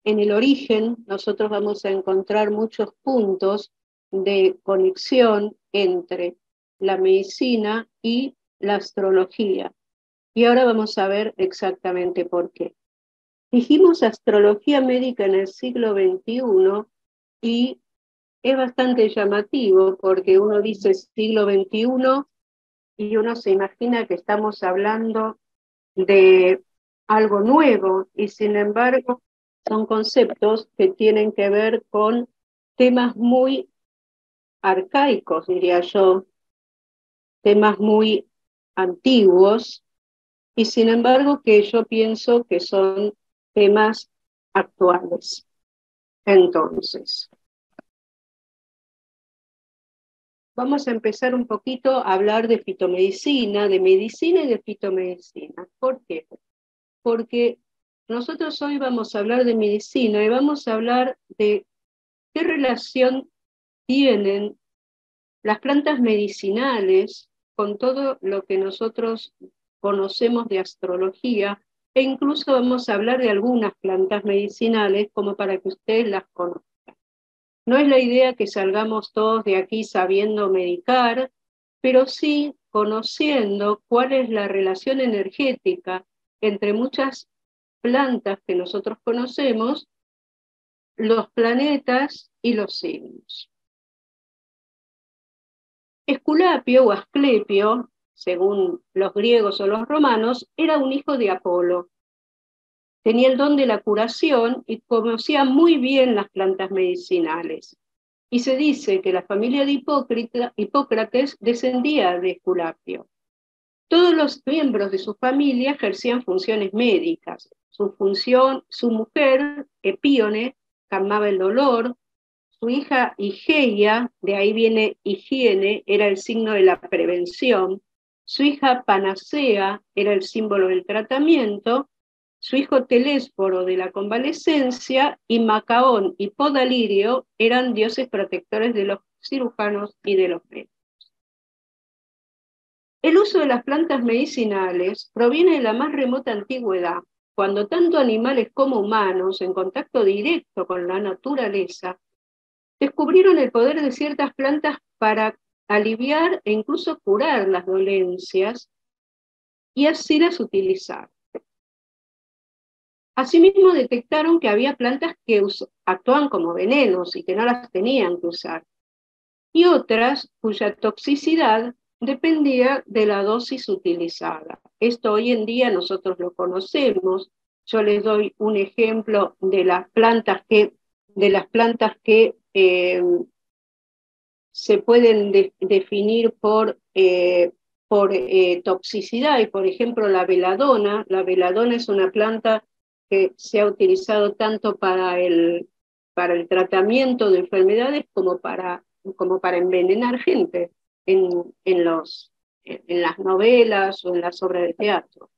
en el origen nosotros vamos a encontrar muchos puntos de conexión entre la medicina y la astrología. Y ahora vamos a ver exactamente por qué. Dijimos astrología médica en el siglo XXI y es bastante llamativo porque uno dice siglo XXI y uno se imagina que estamos hablando de algo nuevo y sin embargo son conceptos que tienen que ver con temas muy arcaicos, diría yo, temas muy antiguos y sin embargo que yo pienso que son temas actuales. Entonces, vamos a empezar un poquito a hablar de fitomedicina, de medicina y de fitomedicina. ¿Por qué? Porque nosotros hoy vamos a hablar de medicina y vamos a hablar de qué relación tienen las plantas medicinales con todo lo que nosotros conocemos de astrología, e incluso vamos a hablar de algunas plantas medicinales como para que ustedes las conozcan. No es la idea que salgamos todos de aquí sabiendo medicar, pero sí conociendo cuál es la relación energética entre muchas plantas que nosotros conocemos, los planetas y los signos. Esculapio o Asclepio, según los griegos o los romanos, era un hijo de Apolo. Tenía el don de la curación y conocía muy bien las plantas medicinales. Y se dice que la familia de Hipócrates descendía de Esculapio. Todos los miembros de su familia ejercían funciones médicas. Su mujer, Epíone, calmaba el dolor. Su hija Igeia, de ahí viene higiene, era el signo de la prevención. Su hija Panacea era el símbolo del tratamiento. Su hijo Telésforo de la convalecencia y Macaón y Podalirio eran dioses protectores de los cirujanos y de los médicos. El uso de las plantas medicinales proviene de la más remota antigüedad, cuando tanto animales como humanos, en contacto directo con la naturaleza, descubrieron el poder de ciertas plantas para aliviar e incluso curar las dolencias y así las utilizar. Asimismo detectaron que había plantas que actuaban como venenos y que no las tenían que usar, y otras cuya toxicidad dependía de la dosis utilizada. Esto hoy en día nosotros lo conocemos. Yo les doy un ejemplo de las plantas que se pueden definir por toxicidad, y por ejemplo la veladona es una planta que se ha utilizado tanto para el tratamiento de enfermedades como para envenenar gente en las novelas o en las obras de teatro.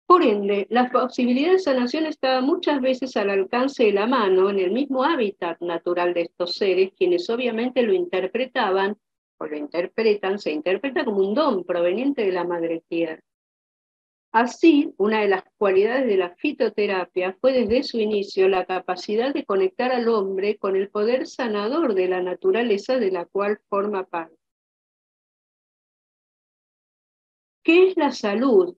Por ende, la posibilidad de sanación está muchas veces al alcance de la mano en el mismo hábitat natural de estos seres, quienes obviamente lo interpretaban, o lo interpretan, se interpreta como un don proveniente de la madre tierra. Así, una de las cualidades de la fitoterapia fue desde su inicio la capacidad de conectar al hombre con el poder sanador de la naturaleza de la cual forma parte. ¿Qué es la salud?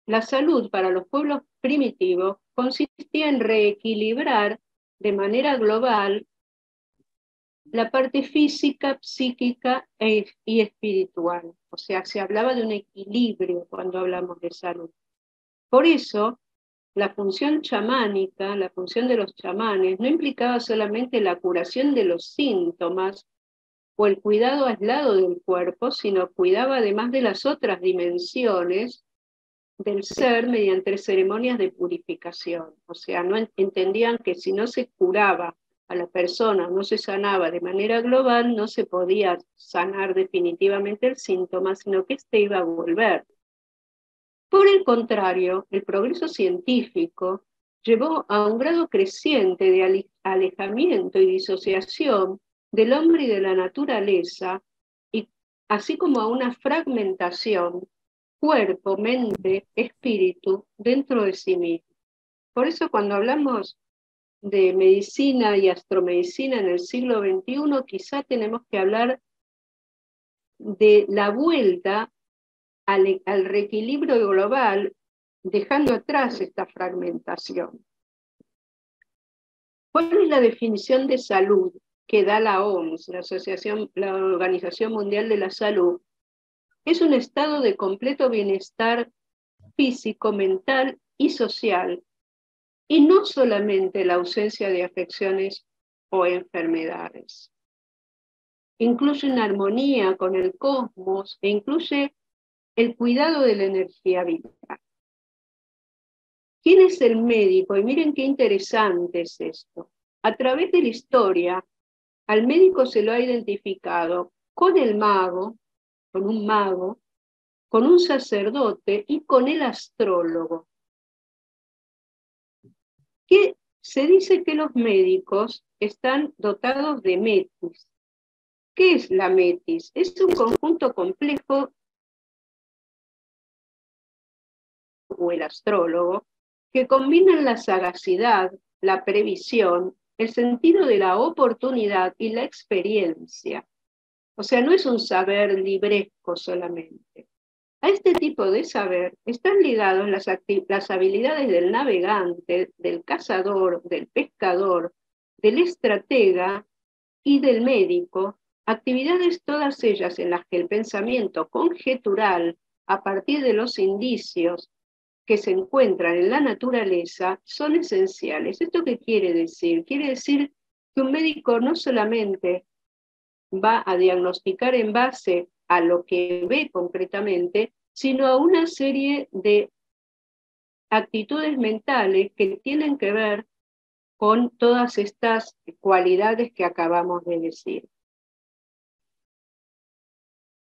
La salud para los pueblos primitivos consistía en reequilibrar de manera global la parte física, psíquica y espiritual. O sea, se hablaba de un equilibrio cuando hablamos de salud. Por eso, la función chamánica, la función de los chamanes, no implicaba solamente la curación de los síntomas o el cuidado aislado del cuerpo, sino cuidaba además de las otras dimensiones del ser mediante ceremonias de purificación. O sea, no entendían que si no se curaba a la persona, no se sanaba de manera global, no se podía sanar definitivamente el síntoma, sino que éste iba a volver. Por el contrario, el progreso científico llevó a un grado creciente de alejamiento y disociación del hombre y de la naturaleza, y así como a una fragmentación cuerpo, mente, espíritu dentro de sí mismo. Por eso cuando hablamos de medicina y astromedicina en el siglo XXI, quizá tenemos que hablar de la vuelta al reequilibrio global, dejando atrás esta fragmentación. ¿Cuál es la definición de salud que da la OMS, la Organización Mundial de la Salud? Es un estado de completo bienestar físico, mental y social, y no solamente la ausencia de afecciones o enfermedades. Incluye una armonía con el cosmos e incluye el cuidado de la energía vital. ¿Quién es el médico? Y miren qué interesante es esto. A través de la historia, al médico se lo ha identificado con el mago, con un sacerdote y con el astrólogo. Que se dice que los médicos están dotados de metis. ¿Qué es la metis? Es un conjunto complejo, o el astrólogo, que combinan la sagacidad, la previsión, el sentido de la oportunidad y la experiencia. O sea, no es un saber libresco solamente. A este tipo de saber están ligados las habilidades del navegante, del cazador, del pescador, del estratega y del médico, actividades todas ellas en las que el pensamiento conjetural, a partir de los indicios que se encuentran en la naturaleza, son esenciales. ¿Esto qué quiere decir? Quiere decir que un médico no solamente va a diagnosticar en base a lo que ve concretamente, sino a una serie de actitudes mentales que tienen que ver con todas estas cualidades que acabamos de decir.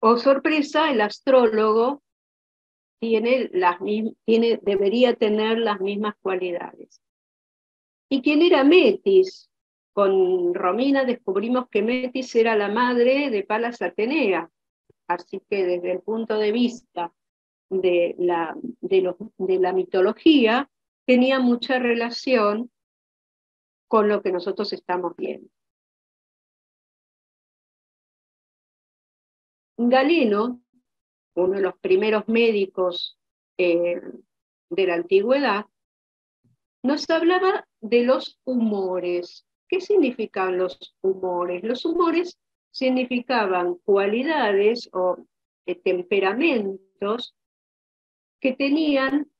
Oh sorpresa, el astrólogo debería tener las mismas cualidades. ¿Y quién era Metis? Con Romina descubrimos que Metis era la madre de Palas Atenea, así que desde el punto de vista de la mitología, tenía mucha relación con lo que nosotros estamos viendo. Galeno, uno de los primeros médicos de la antigüedad, nos hablaba de los humores. ¿Qué significan los humores? Los humores significaban cualidades o temperamentos que tenían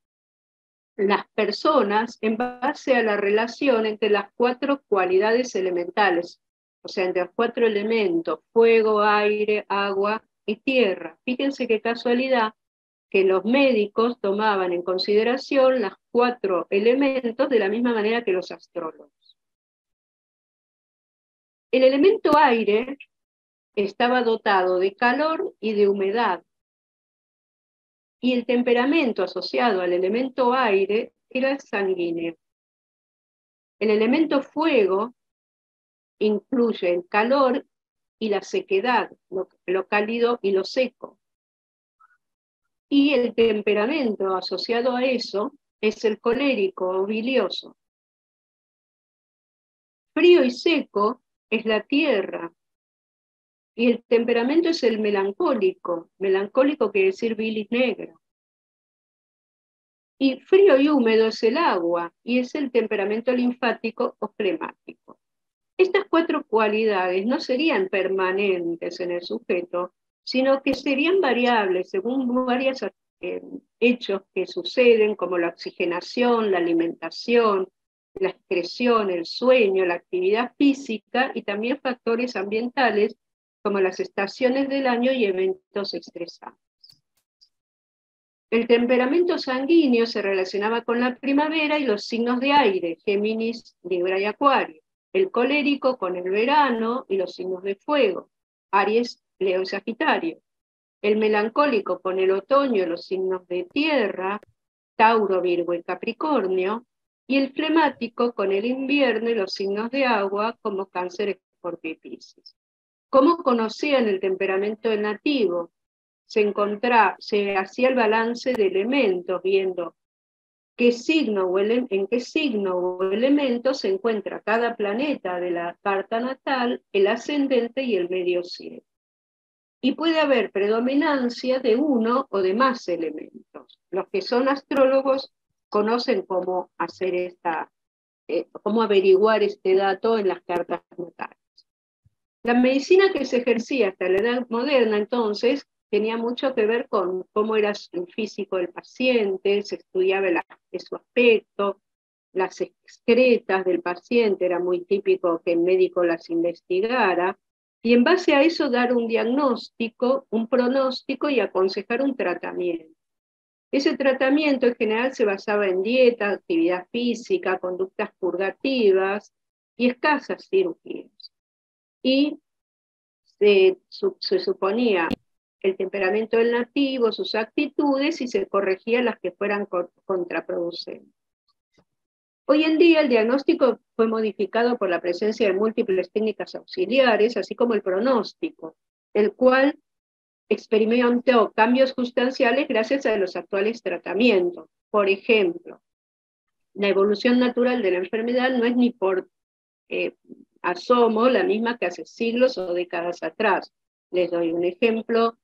las personas en base a la relación entre las 4 cualidades elementales, o sea, entre los 4 elementos, fuego, aire, agua y tierra. Fíjense qué casualidad que los médicos tomaban en consideración los 4 elementos de la misma manera que los astrólogos. El elemento aire estaba dotado de calor y de humedad, y el temperamento asociado al elemento aire era sanguíneo. El elemento fuego incluye el calor y la sequedad, lo cálido y lo seco. Y el temperamento asociado a eso es el colérico o bilioso. Frío y seco es la tierra. Y el temperamento es el melancólico. Melancólico quiere decir bilis negra. Y frío y húmedo es el agua, y es el temperamento linfático o flemático. Estas 4 cualidades no serían permanentes en el sujeto, sino que serían variables según varios hechos que suceden, como la oxigenación, la alimentación, la excreción, el sueño, la actividad física y también factores ambientales como las estaciones del año y eventos estresantes. El temperamento sanguíneo se relacionaba con la primavera y los signos de aire, Géminis, Libra y Acuario. El colérico con el verano y los signos de fuego, Aries, Leo y Sagitario. El melancólico con el otoño y los signos de tierra, Tauro, Virgo y Capricornio. Y el flemático con el invierno y los signos de agua, como Cáncer, Escorpio y Piscis. ¿Cómo conocían el temperamento del nativo? Se hacía el balance de elementos, viendo en qué signo o elemento se encuentra cada planeta de la carta natal, el ascendente y el medio cielo. Y puede haber predominancia de uno o de más elementos. Los que son astrólogos conocen cómo hacer cómo averiguar este dato en las cartas natales. La medicina que se ejercía hasta la edad moderna, entonces, tenía mucho que ver con cómo era el físico del paciente, se estudiaba su aspecto, las excretas del paciente, era muy típico que el médico las investigara, y en base a eso dar un diagnóstico, un pronóstico y aconsejar un tratamiento. Ese tratamiento en general se basaba en dieta, actividad física, conductas purgativas y escasas cirugías. Y se suponía el temperamento del nativo, sus actitudes, y se corregía las que fueran contraproducentes. Hoy en día el diagnóstico fue modificado por la presencia de múltiples técnicas auxiliares, así como el pronóstico, el cual experimentó cambios sustanciales gracias a los actuales tratamientos. Por ejemplo, la evolución natural de la enfermedad no es ni por asomo la misma que hace siglos o décadas atrás. Les doy un ejemplo.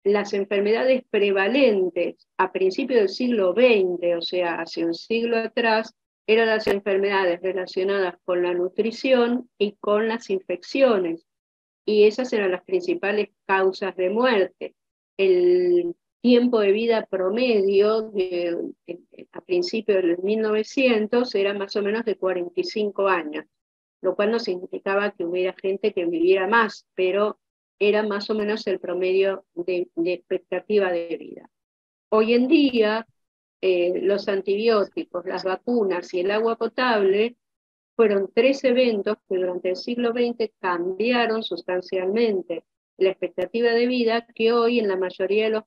Las enfermedades prevalentes a principios del siglo XX, o sea, hace un siglo atrás, eran las enfermedades relacionadas con la nutrición y con las infecciones. Y esas eran las principales causas de muerte. El tiempo de vida promedio a principios del 1900 era más o menos de 45 años, lo cual no significaba que hubiera gente que viviera más, pero era más o menos el promedio de expectativa de vida. Hoy en día, los antibióticos, las vacunas y el agua potable fueron 3 eventos que durante el siglo XX cambiaron sustancialmente la expectativa de vida, que hoy en la mayoría de los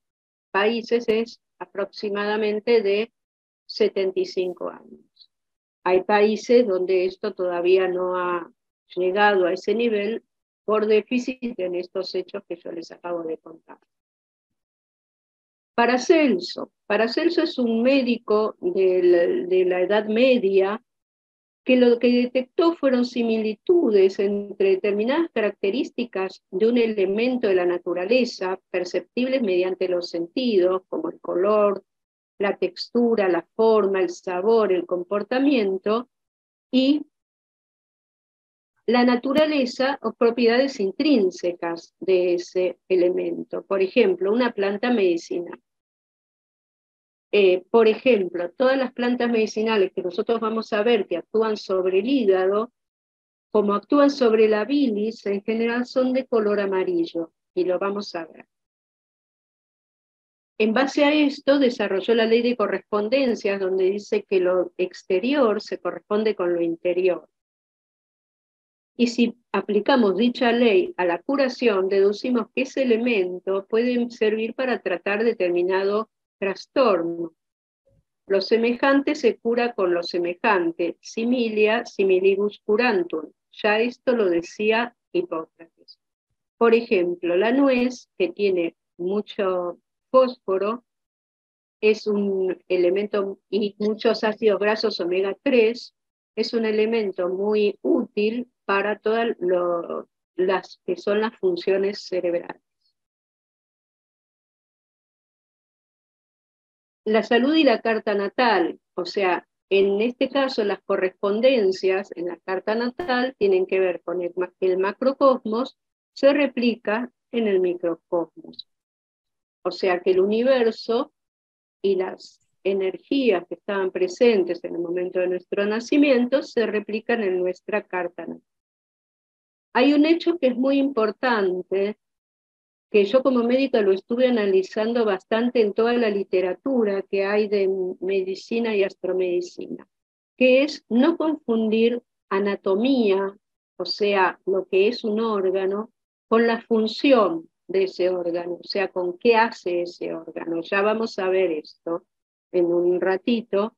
países es aproximadamente de 75 años. Hay países donde esto todavía no ha llegado a ese nivel por déficit en estos hechos que yo les acabo de contar. Paracelso es un médico de la Edad Media que lo que detectó fueron similitudes entre determinadas características de un elemento de la naturaleza, perceptibles mediante los sentidos, como el color, la textura, la forma, el sabor, el comportamiento, y la naturaleza o propiedades intrínsecas de ese elemento. Por ejemplo, una planta medicinal. Por ejemplo, todas las plantas medicinales que nosotros vamos a ver que actúan sobre el hígado, como actúan sobre la bilis, en general son de color amarillo, y lo vamos a ver. En base a esto desarrolló la ley de correspondencias, donde dice que lo exterior se corresponde con lo interior. Y si aplicamos dicha ley a la curación, deducimos que ese elemento puede servir para tratar determinado trastorno. Lo semejante se cura con lo semejante, similia similibus curantur. Ya esto lo decía Hipócrates. Por ejemplo, la nuez, que tiene mucho fósforo, es un elemento, y muchos ácidos grasos omega 3, es un elemento muy útil para todas las que son las funciones cerebrales. La salud y la carta natal, o sea, en este caso las correspondencias en la carta natal tienen que ver con el macrocosmos, se replica en el microcosmos. O sea que el universo y las energías que estaban presentes en el momento de nuestro nacimiento se replican en nuestra carta natal. Hay un hecho que es muy importante, que yo como médica lo estuve analizando bastante en toda la literatura que hay de medicina y astromedicina, que es no confundir anatomía, o sea, lo que es un órgano, con la función de ese órgano, o sea, con qué hace ese órgano. Ya vamos a ver esto en un ratito.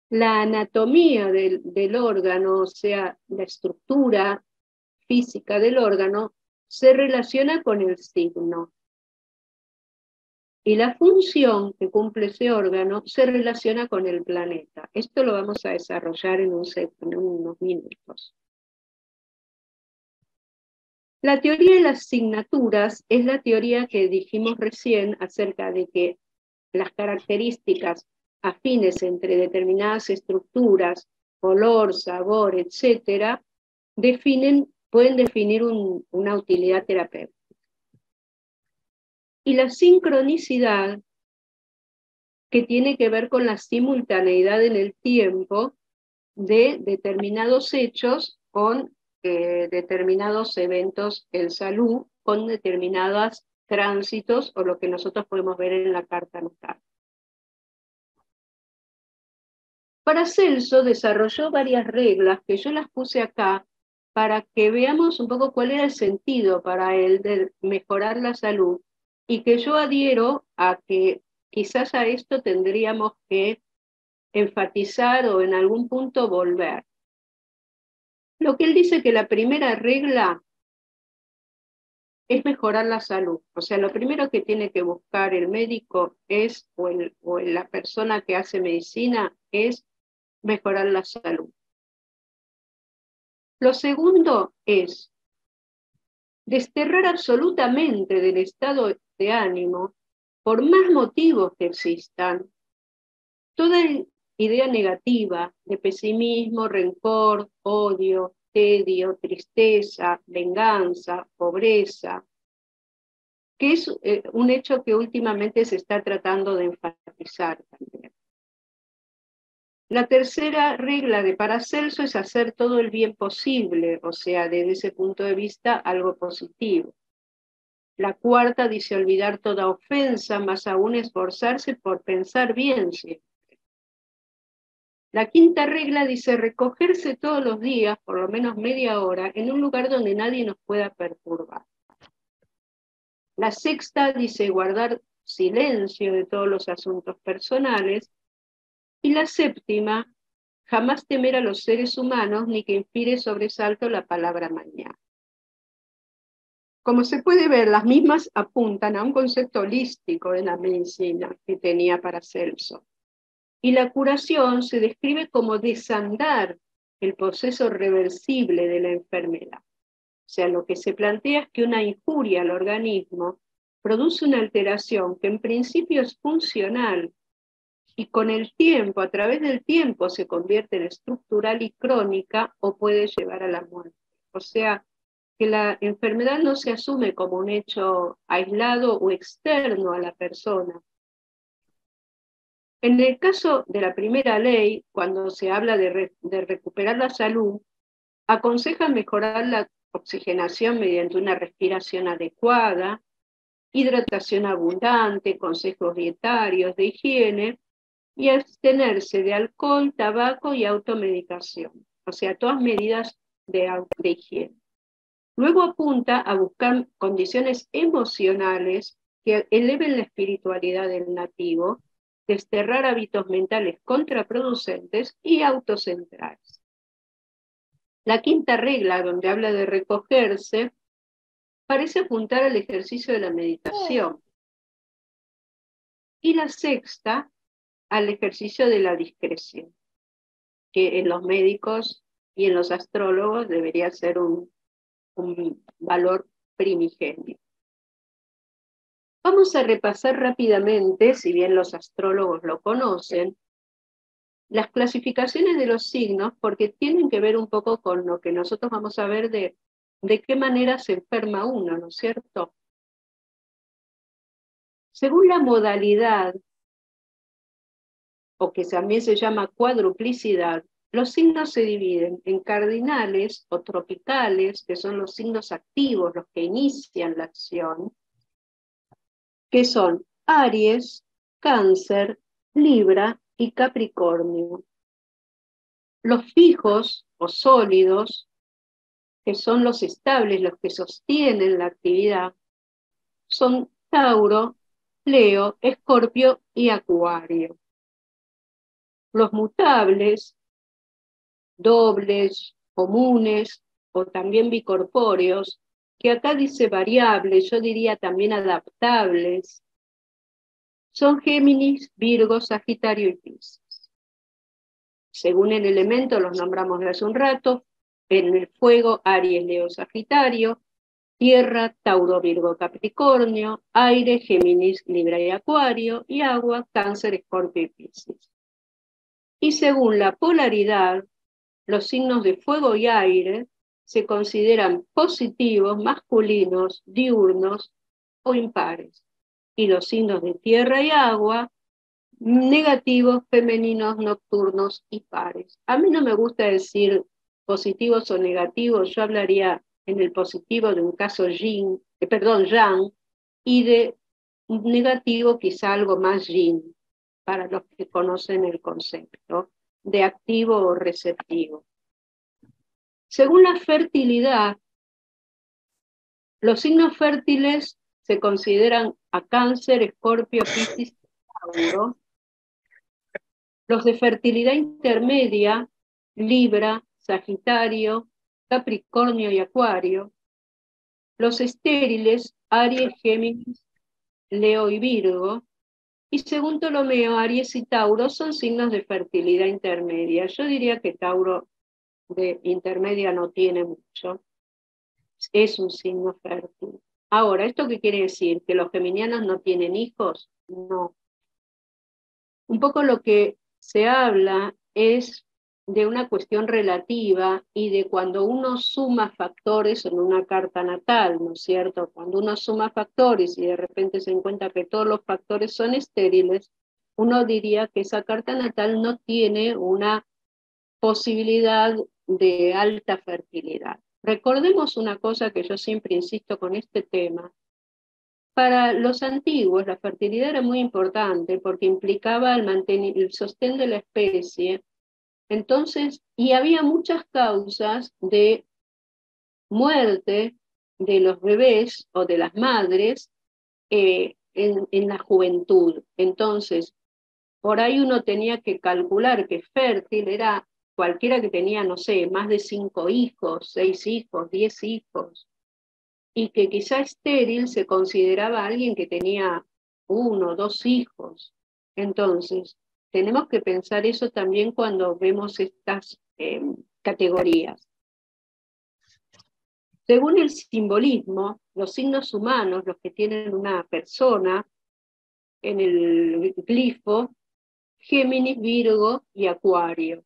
La anatomía del órgano, o sea, la estructura física del órgano, se relaciona con el signo. y la función que cumple ese órgano se relaciona con el planeta. Esto lo vamos a desarrollar en unos minutos. La teoría de las signaturas es la teoría que dijimos recién acerca de que las características afines entre determinadas estructuras, color, sabor, etc., pueden definir una utilidad terapéutica. Y la sincronicidad, que tiene que ver con la simultaneidad en el tiempo de determinados hechos con determinados eventos en salud, con determinados tránsitos o lo que nosotros podemos ver en la carta natal. Paracelso desarrolló varias reglas que yo las puse acá para que veamos un poco cuál era el sentido para él de mejorar la salud y que yo adhiero a que quizás a esto tendríamos que enfatizar o en algún punto volver. Lo que él dice que la primera regla es mejorar la salud. O sea, lo primero que tiene que buscar el médico es, o la persona que hace medicina, es mejorar la salud. Lo segundo es desterrar absolutamente del estado de ánimo, por más motivos que existan, toda idea negativa de pesimismo, rencor, odio, tedio, tristeza, venganza, pobreza, que es un hecho que últimamente se está tratando de enfatizar también. La tercera regla de Paracelso es hacer todo el bien posible, o sea, desde ese punto de vista, algo positivo. La cuarta dice olvidar toda ofensa, más aún esforzarse por pensar bien siempre. La quinta regla dice recogerse todos los días, por lo menos media hora, en un lugar donde nadie nos pueda perturbar. La sexta dice guardar silencio de todos los asuntos personales. Y la séptima, jamás temer a los seres humanos ni que inspire sobresalto la palabra mañana. Como se puede ver, las mismas apuntan a un concepto holístico de la medicina que tenía Paracelso. Y la curación se describe como desandar el proceso reversible de la enfermedad. O sea, lo que se plantea es que una injuria al organismo produce una alteración que en principio es funcional y con el tiempo, a través del tiempo, se convierte en estructural y crónica o puede llevar a la muerte. O sea, que la enfermedad no se asume como un hecho aislado o externo a la persona. En el caso de la primera ley, cuando se habla de recuperar la salud, aconseja mejorar la oxigenación mediante una respiración adecuada, hidratación abundante, consejos dietarios, de higiene, y abstenerse de alcohol, tabaco y automedicación. O sea, todas medidas de higiene. Luego apunta a buscar condiciones emocionales que eleven la espiritualidad del nativo, desterrar hábitos mentales contraproducentes y autocentrarse. La quinta regla, donde habla de recogerse, parece apuntar al ejercicio de la meditación. Y la sexta, al ejercicio de la discreción, que en los médicos y en los astrólogos debería ser un valor primigenio. Vamos a repasar rápidamente, si bien los astrólogos lo conocen, las clasificaciones de los signos, porque tienen que ver un poco con lo que nosotros vamos a ver de qué manera se enferma uno, ¿no es cierto? Según la modalidad, o que también se llama cuadruplicidad, los signos se dividen en cardinales o tropicales, que son los signos activos, los que inician la acción, que son Aries, Cáncer, Libra y Capricornio. Los fijos o sólidos, que son los estables, los que sostienen la actividad, son Tauro, Leo, Escorpio y Acuario. Los mutables, dobles, comunes o también bicorpóreos, que acá dice variables, yo diría también adaptables, son Géminis, Virgo, Sagitario y Piscis. Según el elemento, los nombramos de hace un rato, en el fuego, Aries, Leo, Sagitario, tierra, Tauro, Virgo, Capricornio, aire, Géminis, Libra y Acuario, y agua, Cáncer, Escorpio y Piscis. Y según la polaridad, los signos de fuego y aire se consideran positivos, masculinos, diurnos o impares. Y los signos de tierra y agua, negativos, femeninos, nocturnos y pares. A mí no me gusta decir positivos o negativos, yo hablaría en el positivo de un caso yang, y de negativo quizá algo más yin, para los que conocen el concepto de activo o receptivo. Según la fertilidad, los signos fértiles se consideran a Cáncer, Escorpio, Piscis y Tauro. Los de fertilidad intermedia, Libra, Sagitario, Capricornio y Acuario. Los estériles, Aries, Géminis, Leo y Virgo. Y según Ptolomeo, Aries y Tauro son signos de fertilidad intermedia. Yo diría que Tauro de intermedia no tiene mucho. Es un signo fértil. Ahora, ¿esto qué quiere decir? ¿Que los geminianos no tienen hijos? No. Un poco lo que se habla es de una cuestión relativa y de cuando uno suma factores en una carta natal, ¿no es cierto? Cuando uno suma factores y de repente se encuentra que todos los factores son estériles, uno diría que esa carta natal no tiene una posibilidad de alta fertilidad. Recordemos una cosa que yo siempre insisto con este tema. Para los antiguos, la fertilidad era muy importante porque implicaba el sostén de la especie. Entonces, y había muchas causas de muerte de los bebés o de las madres en la juventud. Entonces, por ahí uno tenía que calcular que fértil era cualquiera que tenía, no sé, más de 5 hijos, 6 hijos, 10 hijos, y que quizá estéril se consideraba alguien que tenía 1 o 2 hijos. Entonces, tenemos que pensar eso también cuando vemos estas categorías. Según el simbolismo, los signos humanos, los que tienen una persona en el glifo, Géminis, Virgo y Acuario.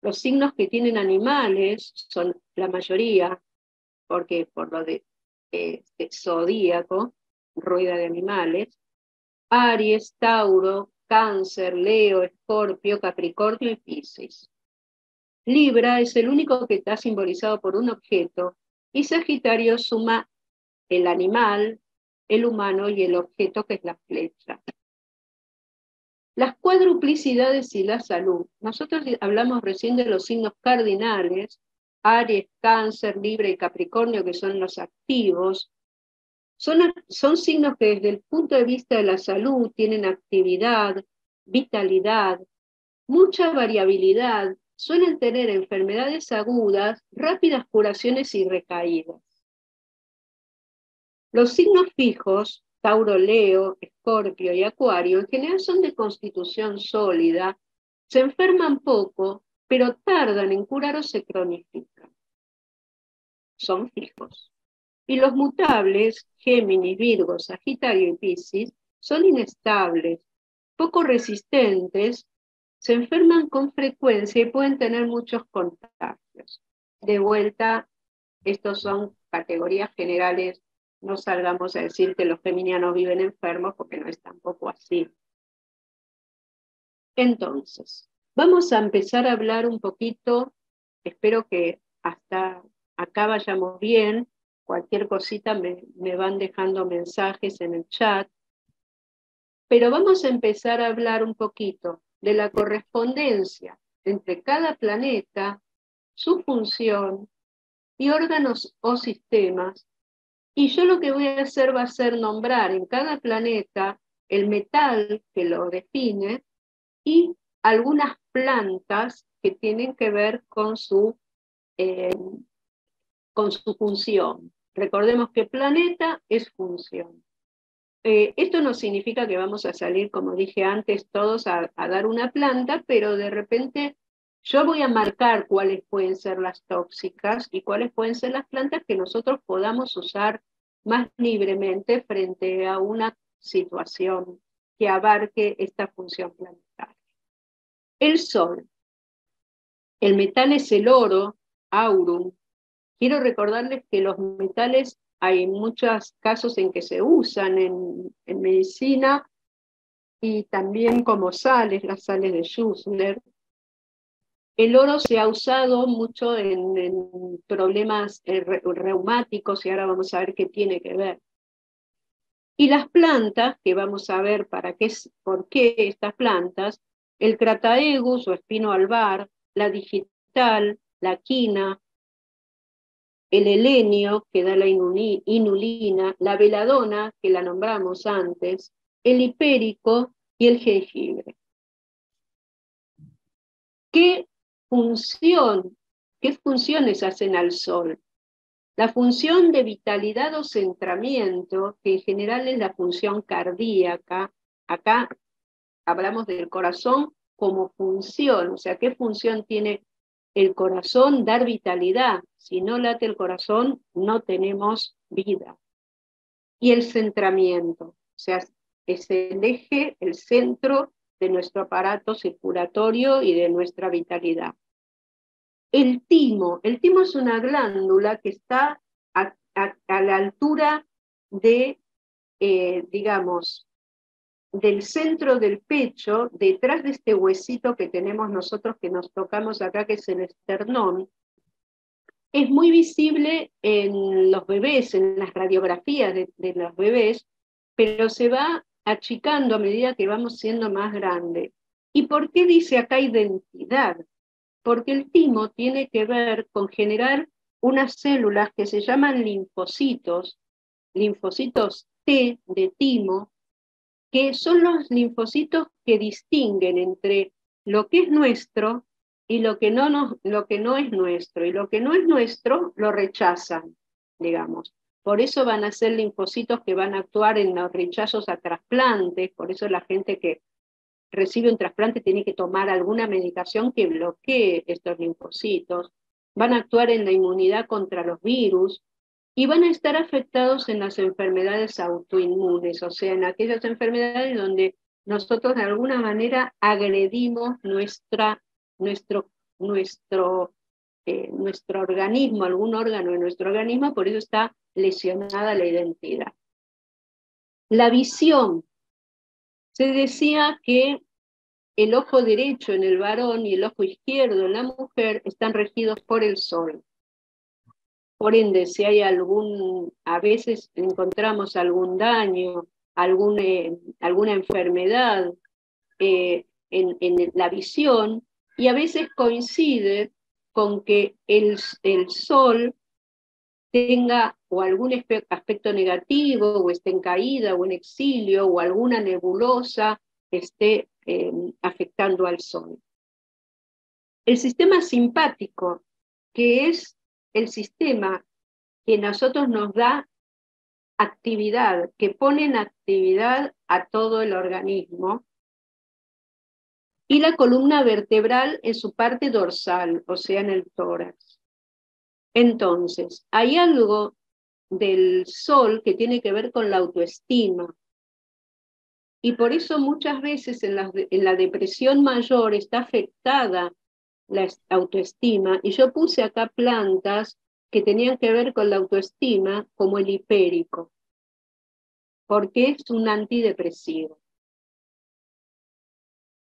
Los signos que tienen animales son la mayoría, porque por lo de zodíaco, rueda de animales, Aries, Tauro, Cáncer, Leo, Escorpio, Capricornio y Piscis. Libra es el único que está simbolizado por un objeto, y Sagitario suma el animal, el humano y el objeto que es la flecha. Las cuadruplicidades y la salud. Nosotros hablamos recién de los signos cardinales, Aries, Cáncer, Libra y Capricornio, que son los activos. Son signos que desde el punto de vista de la salud tienen actividad, vitalidad, mucha variabilidad, suelen tener enfermedades agudas, rápidas curaciones y recaídas. Los signos fijos, Tauro, Leo, Escorpio y Acuario, en general son de constitución sólida, se enferman poco, pero tardan en curar o se cronifican. Son fijos. Y los mutables, Géminis, Virgo, Sagitario y Piscis, son inestables, poco resistentes, se enferman con frecuencia y pueden tener muchos contagios. De vuelta, estos son categorías generales. No salgamos a decir que los geminianos viven enfermos porque no es tampoco así. Entonces, vamos a empezar a hablar un poquito, espero que hasta acá vayamos bien, cualquier cosita me van dejando mensajes en el chat, pero vamos a empezar a hablar un poquito de la correspondencia entre cada planeta, su función y órganos o sistemas. Y yo lo que voy a hacer va a ser nombrar en cada planeta el metal que lo define y algunas plantas que tienen que ver con su función. Recordemos que planeta es función. Esto no significa que vamos a salir, como dije antes, todos a dar una planta, pero de repente yo voy a marcar cuáles pueden ser las tóxicas y cuáles pueden ser las plantas que nosotros podamos usar más libremente frente a una situación que abarque esta función planetaria. El Sol. El metal es el oro, aurum. Quiero recordarles que los metales hay muchos casos en que se usan en medicina y también como sales, las sales de Schussler. El oro se ha usado mucho en problemas reumáticos y ahora vamos a ver qué tiene que ver. Y las plantas, que vamos a ver por qué estas plantas, el Crataegus o espino albar, la digital, la quina, el helenio, que da la inulina, la veladona, que la nombramos antes, el hipérico y el jengibre. ¿Qué funciones hacen al sol? La función de vitalidad o centramiento, que en general es la función cardíaca, acá hablamos del corazón como función, o sea, ¿qué función tiene el corazón? Dar vitalidad. Si no late el corazón, no tenemos vida. Y el centramiento, o sea, es el eje, el centro de nuestro aparato circulatorio y de nuestra vitalidad. El timo es una glándula que está a la altura de, digamos, del centro del pecho, detrás de este huesito que tenemos nosotros que nos tocamos acá, que es el esternón. Es muy visible en los bebés, en las radiografías de los bebés, pero se va achicando a medida que vamos siendo más grandes. ¿Y por qué dice acá identidad? Porque el timo tiene que ver con generar unas células que se llaman linfocitos T de timo, que son los linfocitos que distinguen entre lo que es nuestro y lo que no es nuestro. Y lo que no es nuestro lo rechazan, digamos. Por eso van a ser linfocitos que van a actuar en los rechazos a trasplantes, por eso la gente que recibe un trasplante tiene que tomar alguna medicación que bloquee estos linfocitos, van a actuar en la inmunidad contra los virus y van a estar afectados en las enfermedades autoinmunes, o sea, en aquellas enfermedades donde nosotros de alguna manera agredimos nuestro organismo, algún órgano de nuestro organismo, por eso está lesionada la identidad. La visión. Se decía que el ojo derecho en el varón y el ojo izquierdo en la mujer están regidos por el sol. Por ende, si hay a veces encontramos algún daño, alguna enfermedad en la visión, y a veces coincide con que el sol tenga o algún aspecto negativo, o esté en caída, o en exilio, o alguna nebulosa esté afectando al sol. El sistema simpático, que es el sistema que a nosotros nos da actividad, que pone en actividad a todo el organismo, y la columna vertebral en su parte dorsal, o sea, en el tórax. Entonces, hay algo del sol que tiene que ver con la autoestima. Y por eso muchas veces en la depresión mayor está afectada la autoestima. Y yo puse acá plantas que tenían que ver con la autoestima, como el hipérico, porque es un antidepresivo.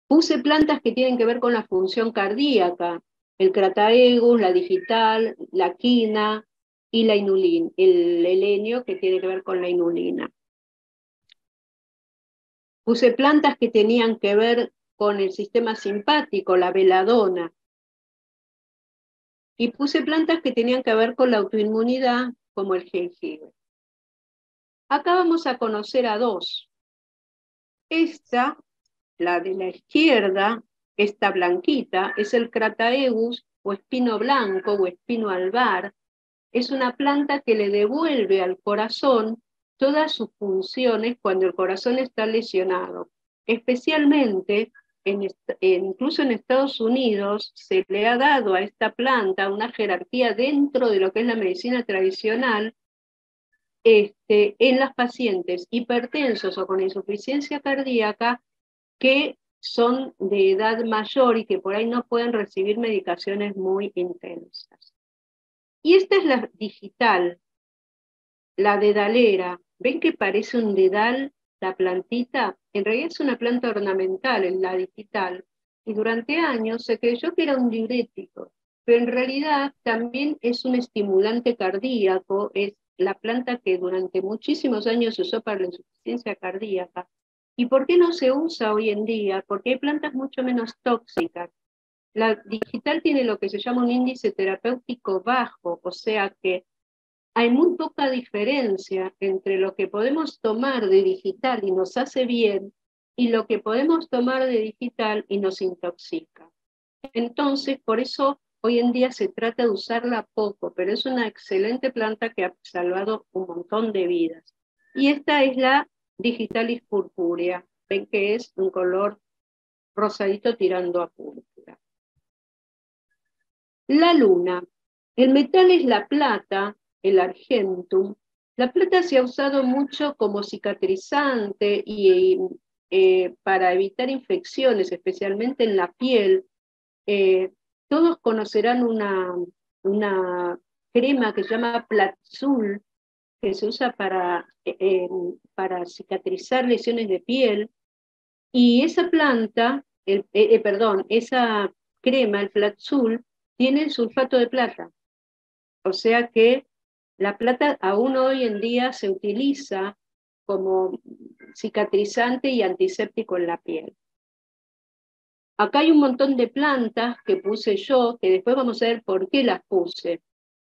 Puse plantas que tienen que ver con la función cardíaca, el Crataegus, la digital, la quina y la inulina, el helenio que tiene que ver con la inulina. Puse plantas que tenían que ver con el sistema simpático, la veladona. Y puse plantas que tenían que ver con la autoinmunidad, como el jengibre. Acá vamos a conocer a dos. Esta, la de la izquierda, esta blanquita, es el Crataegus o espino blanco o espino albar. Es una planta que le devuelve al corazón todas sus funciones cuando el corazón está lesionado. Especialmente, incluso en Estados Unidos, se le ha dado a esta planta una jerarquía dentro de lo que es la medicina tradicional, en las pacientes hipertensos o con insuficiencia cardíaca que son de edad mayor y que por ahí no pueden recibir medicaciones muy intensas. Y esta es la digital, la dedalera. ¿Ven que parece un dedal la plantita? En realidad es una planta ornamental en la digital, y durante años se creyó que era un diurético, pero en realidad también es un estimulante cardíaco, es la planta que durante muchísimos años se usó para la insuficiencia cardíaca. ¿Y por qué no se usa hoy en día? Porque hay plantas mucho menos tóxicas. La digital tiene lo que se llama un índice terapéutico bajo, o sea que hay muy poca diferencia entre lo que podemos tomar de digital y nos hace bien y lo que podemos tomar de digital y nos intoxica. Entonces, por eso hoy en día se trata de usarla poco, pero es una excelente planta que ha salvado un montón de vidas. Y esta es la Digitalis purpúrea. Ven que es un color rosadito tirando a púrpura. La luna. El metal es la plata, el argentum. La plata se ha usado mucho como cicatrizante y para evitar infecciones, especialmente en la piel. Todos conocerán una crema que se llama Platzul, que se usa para cicatrizar lesiones de piel. Y esa planta, esa crema, el Platzul, tiene sulfato de plata. O sea que la plata aún hoy en día se utiliza como cicatrizante y antiséptico en la piel. Acá hay un montón de plantas que puse yo, que después vamos a ver por qué las puse.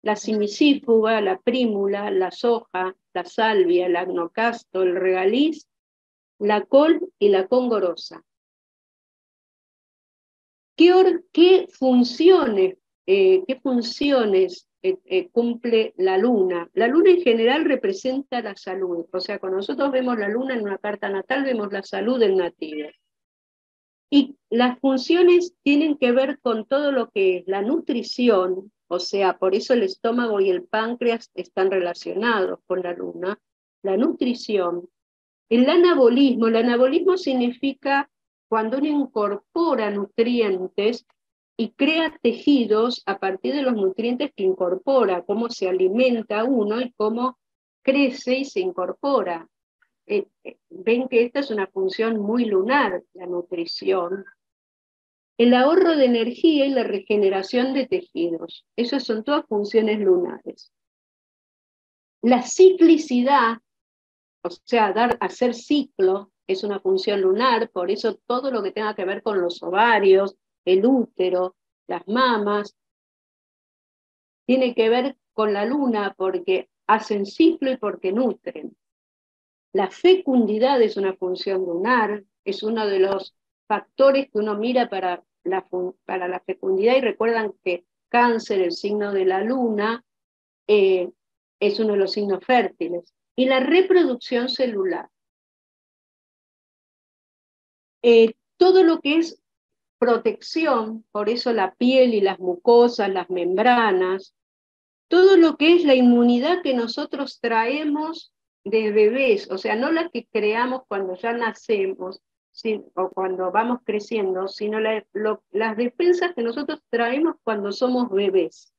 La cimicífuga, la prímula, la soja, la salvia, el agnocasto, el regaliz, la col y la congorosa. ¿Qué funciones cumple la luna? La luna en general representa la salud, o sea, cuando nosotros vemos la luna en una carta natal, vemos la salud del nativo. Y las funciones tienen que ver con todo lo que es la nutrición, o sea, por eso el estómago y el páncreas están relacionados con la luna, la nutrición. El anabolismo significa cuando uno incorpora nutrientes y crea tejidos a partir de los nutrientes que incorpora, cómo se alimenta uno y cómo crece y se incorpora. Ven que esta es una función muy lunar, la nutrición. El ahorro de energía y la regeneración de tejidos. Esas son todas funciones lunares. La ciclicidad, o sea, hacer ciclo, es una función lunar, por eso todo lo que tenga que ver con los ovarios, el útero, las mamas, tiene que ver con la luna porque hacen ciclo y porque nutren. La fecundidad es una función lunar, es uno de los factores que uno mira para la fecundidad, y recuerdan que Cáncer, el signo de la luna, es uno de los signos fértiles. Y la reproducción celular. Todo lo que es protección, por eso la piel y las mucosas, las membranas, todo lo que es la inmunidad que nosotros traemos de bebés, o sea, no la que creamos cuando ya nacemos o cuando vamos creciendo, sino las defensas que nosotros traemos cuando somos bebés.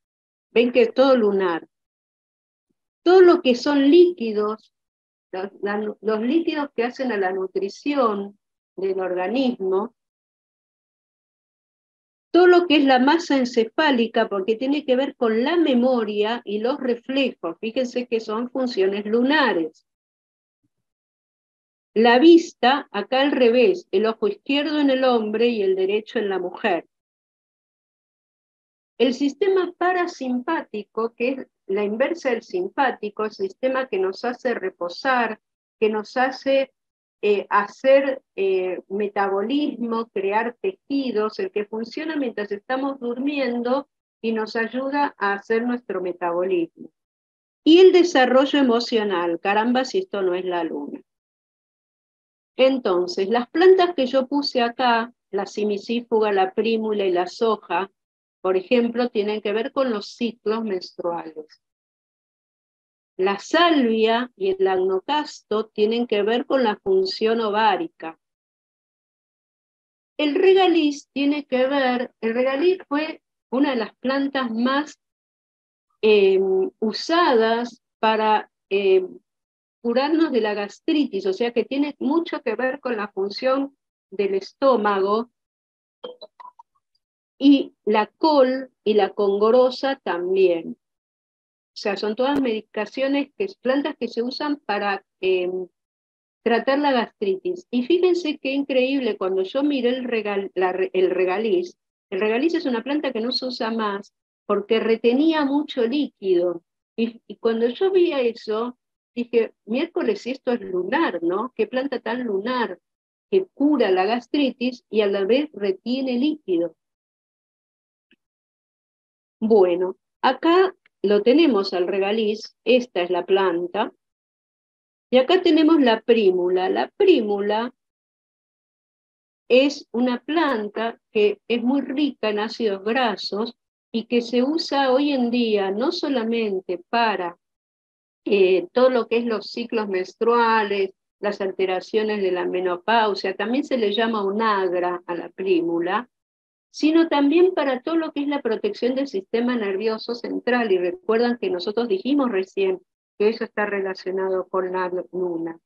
Ven que es todo lunar. Todo lo que son líquidos, los líquidos que hacen a la nutrición del organismo, todo lo que es la masa encefálica, porque tiene que ver con la memoria y los reflejos. Fíjense que son funciones lunares. La vista, acá al revés, el ojo izquierdo en el hombre y el derecho en la mujer. El sistema parasimpático, que es la inversa del simpático, el sistema que nos hace reposar, que nos hace hacer metabolismo, crear tejidos, el que funciona mientras estamos durmiendo y nos ayuda a hacer nuestro metabolismo. Y el desarrollo emocional, caramba si esto no es la luna. Entonces, las plantas que yo puse acá, la simisífuga, la prímula y la soja, por ejemplo, tienen que ver con los ciclos menstruales. La salvia y el agnocasto tienen que ver con la función ovárica. El regaliz tiene que ver, el regaliz fue una de las plantas más usadas para curarnos de la gastritis, o sea que tiene mucho que ver con la función del estómago, y la col y la congorosa también. O sea, son todas medicaciones, plantas que se usan para tratar la gastritis. Y fíjense qué increíble, cuando yo miré el regaliz es una planta que no se usa más porque retenía mucho líquido. Y cuando yo vi eso, dije, miércoles, esto es lunar, ¿no? Qué planta tan lunar, que cura la gastritis y a la vez retiene líquido. Bueno, acá lo tenemos al regaliz, esta es la planta, y acá tenemos la prímula. La prímula es una planta que es muy rica en ácidos grasos y que se usa hoy en día no solamente para todo lo que es los ciclos menstruales, las alteraciones de la menopausia, también se le llama onagra a la prímula, sino también para todo lo que es la protección del sistema nervioso central. Y recuerdan que nosotros dijimos recién que eso está relacionado con la luna.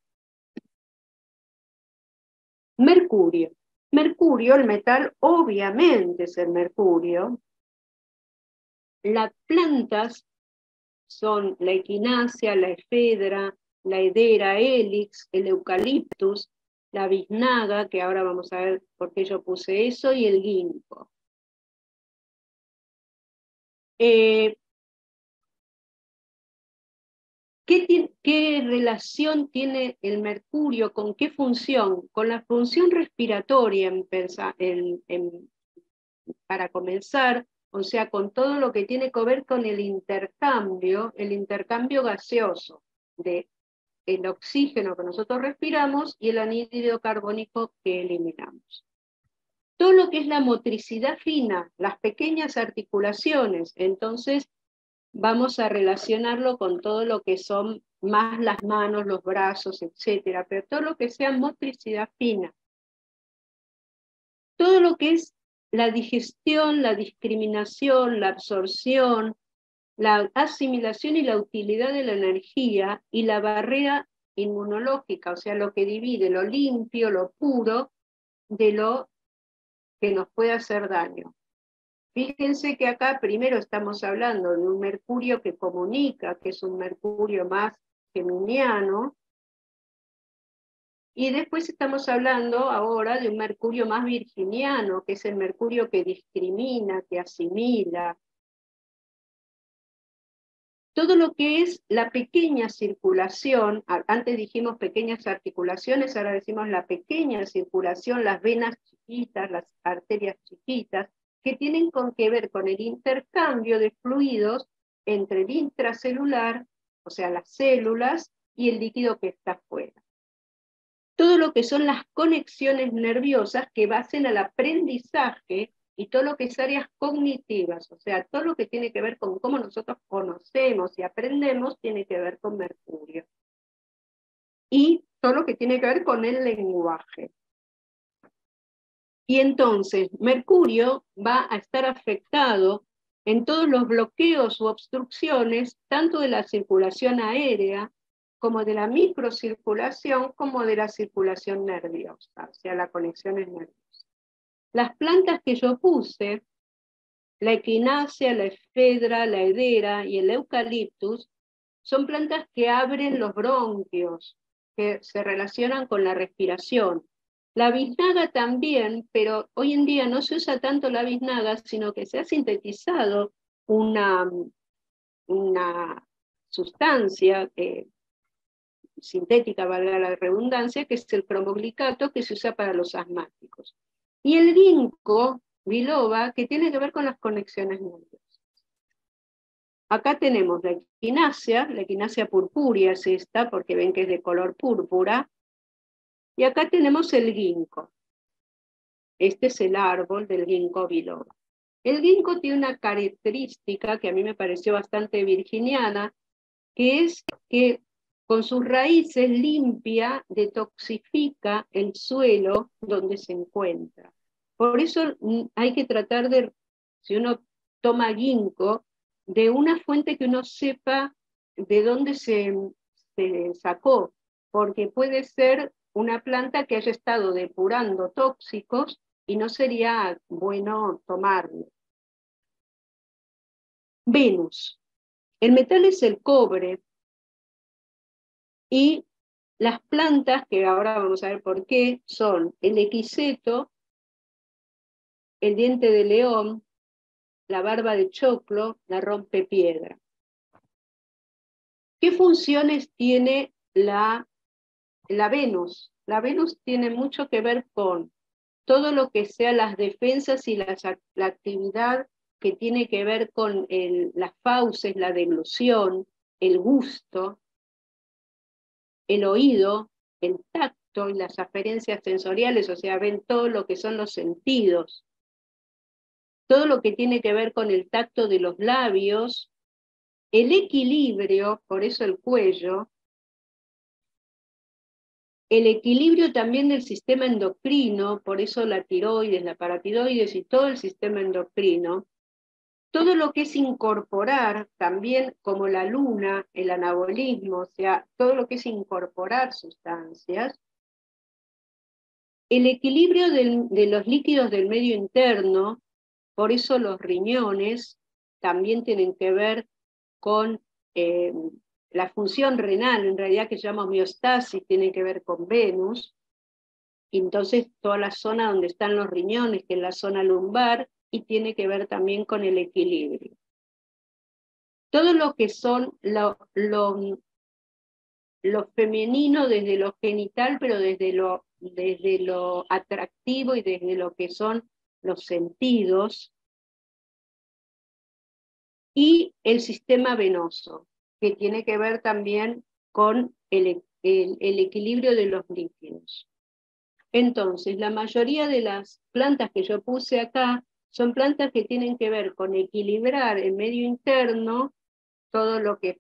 Mercurio. Mercurio, el metal, obviamente es el mercurio. Las plantas son la equinacia, la efedra, la hedera helix, el eucaliptus, la biznaga, que ahora vamos a ver por qué yo puse eso, y el ginkgo. ¿Qué relación tiene el mercurio con qué función? Con la función respiratoria para comenzar, o sea, con todo lo que tiene que ver con el intercambio gaseoso de el oxígeno que nosotros respiramos y el anhídrido carbónico que eliminamos. Todo lo que es la motricidad fina, las pequeñas articulaciones, entonces vamos a relacionarlo con todo lo que son más las manos, los brazos, etcétera, pero todo lo que sea motricidad fina. Todo lo que es la digestión, la discriminación, la absorción, la asimilación y la utilidad de la energía y la barrera inmunológica, o sea, lo que divide lo limpio, lo puro, de lo que nos puede hacer daño. Fíjense que acá primero estamos hablando de un mercurio que comunica, que es un mercurio más geminiano, y después estamos hablando ahora de un mercurio más virginiano, que es el mercurio que discrimina, que asimila. Todo lo que es la pequeña circulación, antes dijimos pequeñas articulaciones, ahora decimos la pequeña circulación, las venas chiquitas, las arterias chiquitas, que tienen que ver con el intercambio de fluidos entre el intracelular, o sea, las células, y el líquido que está afuera. Todo lo que son las conexiones nerviosas que basen al aprendizaje y todo lo que es áreas cognitivas, o sea, todo lo que tiene que ver con cómo nosotros conocemos y aprendemos, tiene que ver con Mercurio. Y todo lo que tiene que ver con el lenguaje. Y entonces, Mercurio va a estar afectado en todos los bloqueos u obstrucciones, tanto de la circulación aérea, como de la microcirculación, como de la circulación nerviosa, o sea, la conexión es nerviosa. Las plantas que yo puse, la equinacia, la efedra, la hedera y el eucaliptus, son plantas que abren los bronquios, que se relacionan con la respiración. La biznaga también, pero hoy en día no se usa tanto la biznaga, sino que se ha sintetizado una sustancia sintética, valga la redundancia, que es el cromoglicato que se usa para los asmáticos. Y el ginkgo biloba, que tiene que ver con las conexiones nerviosas. Acá tenemos la equinacia purpúrea es esta, porque ven que es de color púrpura, y acá tenemos el ginkgo. Este es el árbol del ginkgo biloba. El ginkgo tiene una característica que a mí me pareció bastante virginiana, que es que con sus raíces limpia, detoxifica el suelo donde se encuentra. Por eso hay que tratar de, si uno toma ginkgo, de una fuente que uno sepa de dónde se sacó, porque puede ser una planta que haya estado depurando tóxicos y no sería bueno tomarlo. Venus. El metal es el cobre y las plantas, que ahora vamos a ver por qué, son el equiseto, el diente de león, la barba de choclo, la rompepiedra. ¿Qué funciones tiene la Venus? La Venus tiene mucho que ver con todo lo que sea las defensas y la actividad que tiene que ver con las fauces, la deglución, el gusto, el oído, el tacto y las aferencias sensoriales, o sea, ven todo lo que son los sentidos. Todo lo que tiene que ver con el tacto de los labios, el equilibrio, por eso el cuello, el equilibrio también del sistema endocrino, por eso la tiroides, la paratiroides y todo el sistema endocrino, todo lo que es incorporar, también como la luna, el anabolismo, o sea, todo lo que es incorporar sustancias, el equilibrio de los líquidos del medio interno, por eso los riñones también tienen que ver con la función renal, en realidad que se llama homeostasis, tiene que ver con Venus, y entonces toda la zona donde están los riñones, que es la zona lumbar, y tiene que ver también con el equilibrio. Todo lo que son lo femenino desde lo genital, pero desde lo atractivo y desde lo que son los sentidos, y el sistema venoso, que tiene que ver también con el equilibrio de los líquidos. Entonces, la mayoría de las plantas que yo puse acá son plantas que tienen que ver con equilibrar el medio interno, todo lo que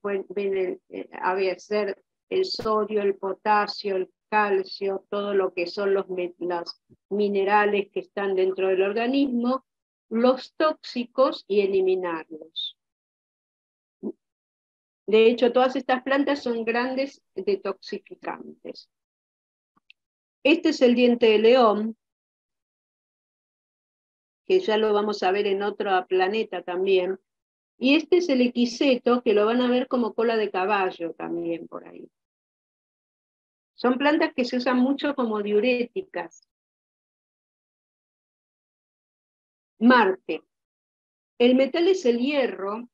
a ser el sodio, el potasio, el calcio, todo lo que son los minerales que están dentro del organismo, los tóxicos y eliminarlos. De hecho, todas estas plantas son grandes detoxificantes. Este es el diente de león, que ya lo vamos a ver en otro planeta también. Y este es el equiseto, que lo van a ver como cola de caballo también por ahí. Son plantas que se usan mucho como diuréticas. Marte. El metal es el hierro.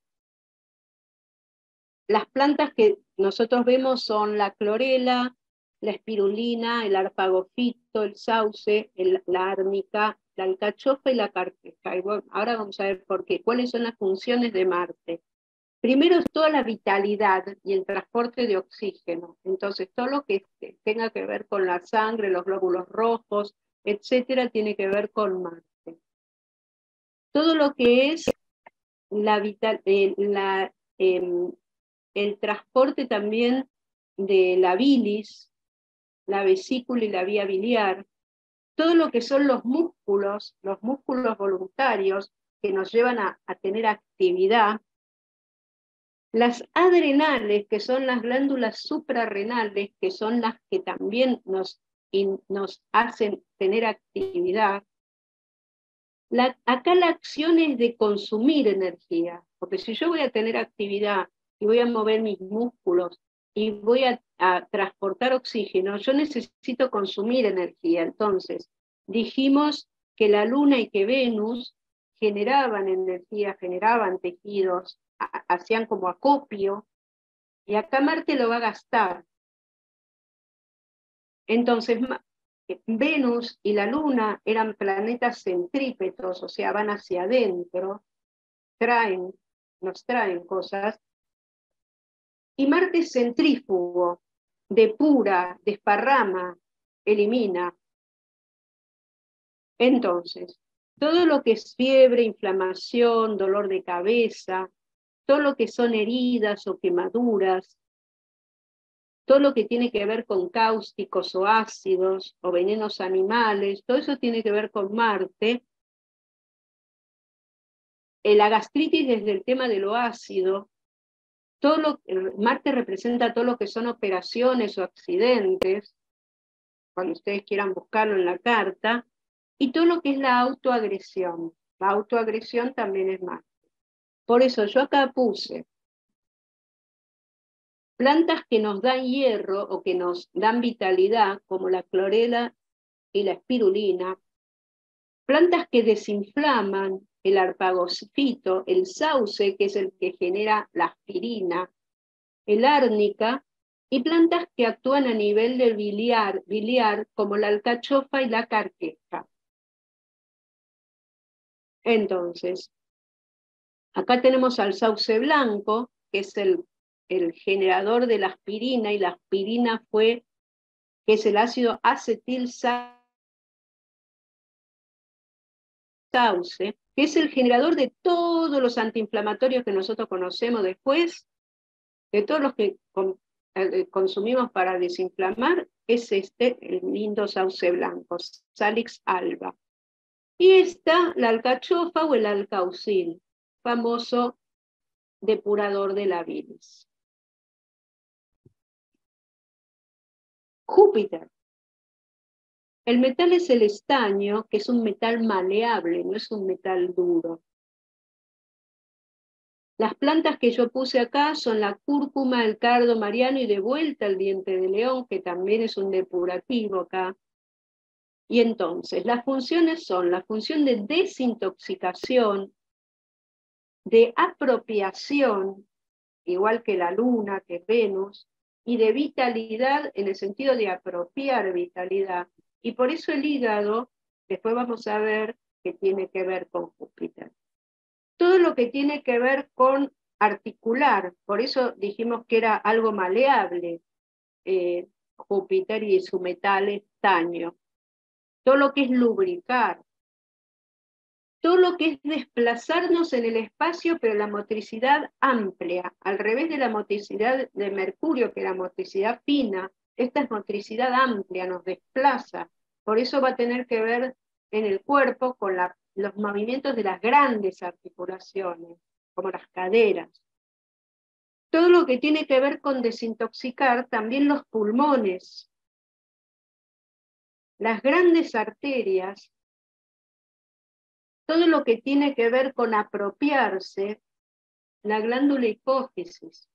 Las plantas que nosotros vemos son la clorela, la espirulina, el arpagofito, el sauce, la árnica, la alcachofa y la carqueja. Y bueno, ahora vamos a ver por qué. ¿Cuáles son las funciones de Marte? Primero es toda la vitalidad y el transporte de oxígeno. Entonces, todo lo que tenga que ver con la sangre, los glóbulos rojos, etcétera, tiene que ver con Marte. Todo lo que es el transporte también de la bilis, la vesícula y la vía biliar, todo lo que son los músculos voluntarios que nos llevan a tener actividad, las adrenales, que son las glándulas suprarrenales, que son las que también nos hacen tener actividad. Acá la acción es de consumir energía, porque si yo voy a tener actividad y voy a mover mis músculos y voy a transportar oxígeno, yo necesito consumir energía. Entonces, dijimos que la Luna y que Venus generaban energía, generaban tejidos, hacían como acopio, y acá Marte lo va a gastar. Entonces, Venus y la Luna eran planetas centrípetos, o sea, van hacia adentro, traen nos traen cosas, y Marte es centrífugo, depura, desparrama, elimina. Entonces, todo lo que es fiebre, inflamación, dolor de cabeza, todo lo que son heridas o quemaduras, todo lo que tiene que ver con cáusticos o ácidos o venenos animales, todo eso tiene que ver con Marte. La gastritis desde el tema de lo ácido, Marte representa todo lo que son operaciones o accidentes, cuando ustedes quieran buscarlo en la carta, y todo lo que es la autoagresión. La autoagresión también es Marte. Por eso yo acá puse plantas que nos dan hierro o que nos dan vitalidad, como la clorela y la espirulina, plantas que desinflaman, el arpagosfito, el sauce, que es el que genera la aspirina, el árnica, y plantas que actúan a nivel del biliar, como la alcachofa y la carqueja. Entonces, acá tenemos al sauce blanco, que es el generador de la aspirina, y la aspirina que es el ácido acetil sauce, que es el generador de todos los antiinflamatorios que nosotros conocemos después, de todos los que consumimos para desinflamar, es el lindo sauce blanco, Salix alba. Y está la alcachofa o el alcaucil, famoso depurador de la bilis. Júpiter. El metal es el estaño, que es un metal maleable, no es un metal duro. Las plantas que yo puse acá son la cúrcuma, el cardo mariano y de vuelta el diente de león, que también es un depurativo acá. Y entonces, las funciones son la función de desintoxicación, de apropiación, igual que la luna, que Venus, y de vitalidad en el sentido de apropiar vitalidad. Y por eso el hígado, después vamos a ver que tiene que ver con Júpiter. Todo lo que tiene que ver con articular, por eso dijimos que era algo maleable, Júpiter y su metal estaño. Todo lo que es lubricar, todo lo que es desplazarnos en el espacio, pero la motricidad amplia, al revés de la motricidad de Mercurio, que era motricidad fina, esta es motricidad amplia, nos desplaza. Por eso va a tener que ver en el cuerpo con los movimientos de las grandes articulaciones, como las caderas. Todo lo que tiene que ver con desintoxicar, también los pulmones, las grandes arterias, todo lo que tiene que ver con apropiarse, la glándula hipófisis,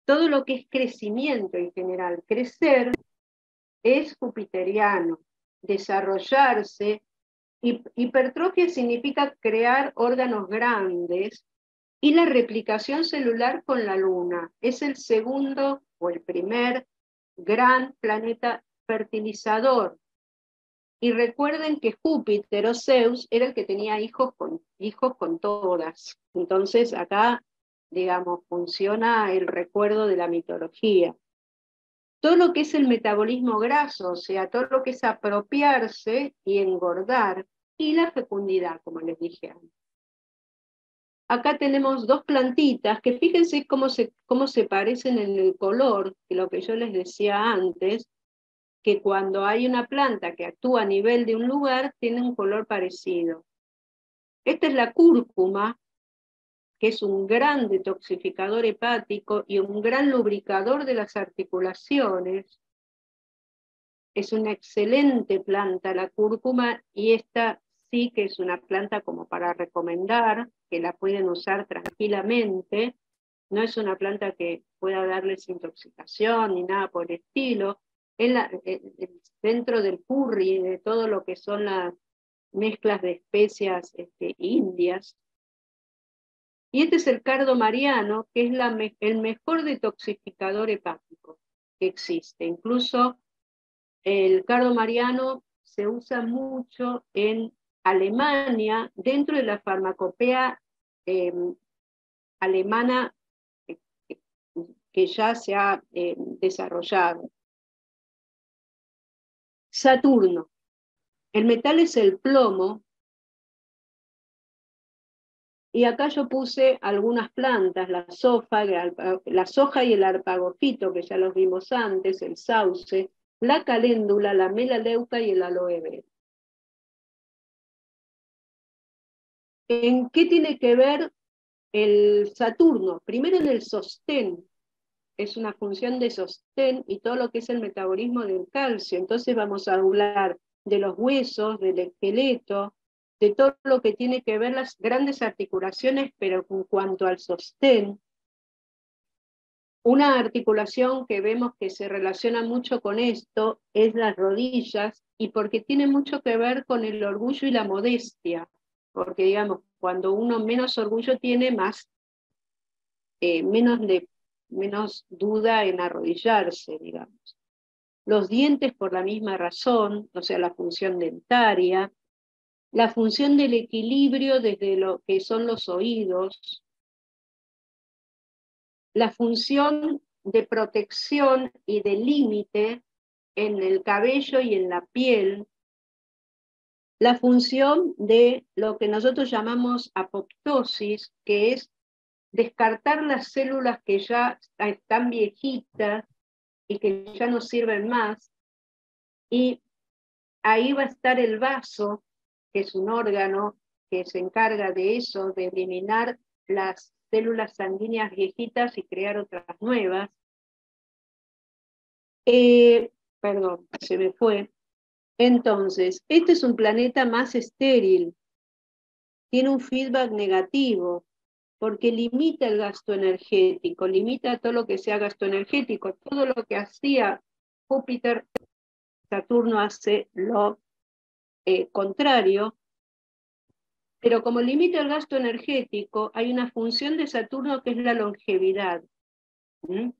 todo lo que es crecimiento en general. Crecer es jupiteriano, desarrollarse, hipertrofia significa crear órganos grandes, y la replicación celular con la luna. Es el segundo o el primer gran planeta fertilizador. Y recuerden que Júpiter o Zeus era el que tenía hijos con todas. Entonces acá, digamos, funciona el recuerdo de la mitología. Todo lo que es el metabolismo graso, o sea, todo lo que es apropiarse y engordar, y la fecundidad, como les dije antes. Acá tenemos dos plantitas que fíjense cómo se parecen en el color, que lo que yo les decía antes, que cuando hay una planta que actúa a nivel de un lugar, tiene un color parecido. Esta es la cúrcuma, que es un gran detoxificador hepático y un gran lubricador de las articulaciones. Es una excelente planta la cúrcuma, y esta sí que es una planta como para recomendar, que la pueden usar tranquilamente. No es una planta que pueda darles intoxicación ni nada por el estilo. Dentro del curry, de todo lo que son las mezclas de especias indias. Y este es el cardo mariano, que es el mejor detoxificador hepático que existe. Incluso el cardo mariano se usa mucho en Alemania, dentro de la farmacopea alemana que ya se ha desarrollado. Saturno. El metal es el plomo. Y acá yo puse algunas plantas, la soja y el arpagofito, que ya los vimos antes, el sauce, la caléndula, la melaleuca y el aloe vera. ¿En qué tiene que ver el Saturno? Primero en el sostén, es una función de sostén y todo lo que es el metabolismo del calcio. Entonces vamos a hablar de los huesos, del esqueleto, de todo lo que tiene que ver las grandes articulaciones, pero en cuanto al sostén. Una articulación que vemos que se relaciona mucho con esto es las rodillas, y porque tiene mucho que ver con el orgullo y la modestia, porque digamos, cuando uno menos orgullo tiene, menos duda en arrodillarse, digamos. Los dientes por la misma razón, o sea, la función dentaria, la función del equilibrio desde lo que son los oídos, la función de protección y de límite en el cabello y en la piel, la función de lo que nosotros llamamos apoptosis, que es descartar las células que ya están viejitas y que ya no sirven más, y ahí va a estar el vaso, que es un órgano que se encarga de eso, de eliminar las células sanguíneas viejitas y crear otras nuevas. Perdón, se me fue. Entonces, este es un planeta más estéril, tiene un feedback negativo, porque limita el gasto energético, limita todo lo que sea gasto energético, todo lo que hacía Júpiter, Saturno hace lo contrario, pero como limita el gasto energético, hay una función de Saturno que es la longevidad. ¿Mm?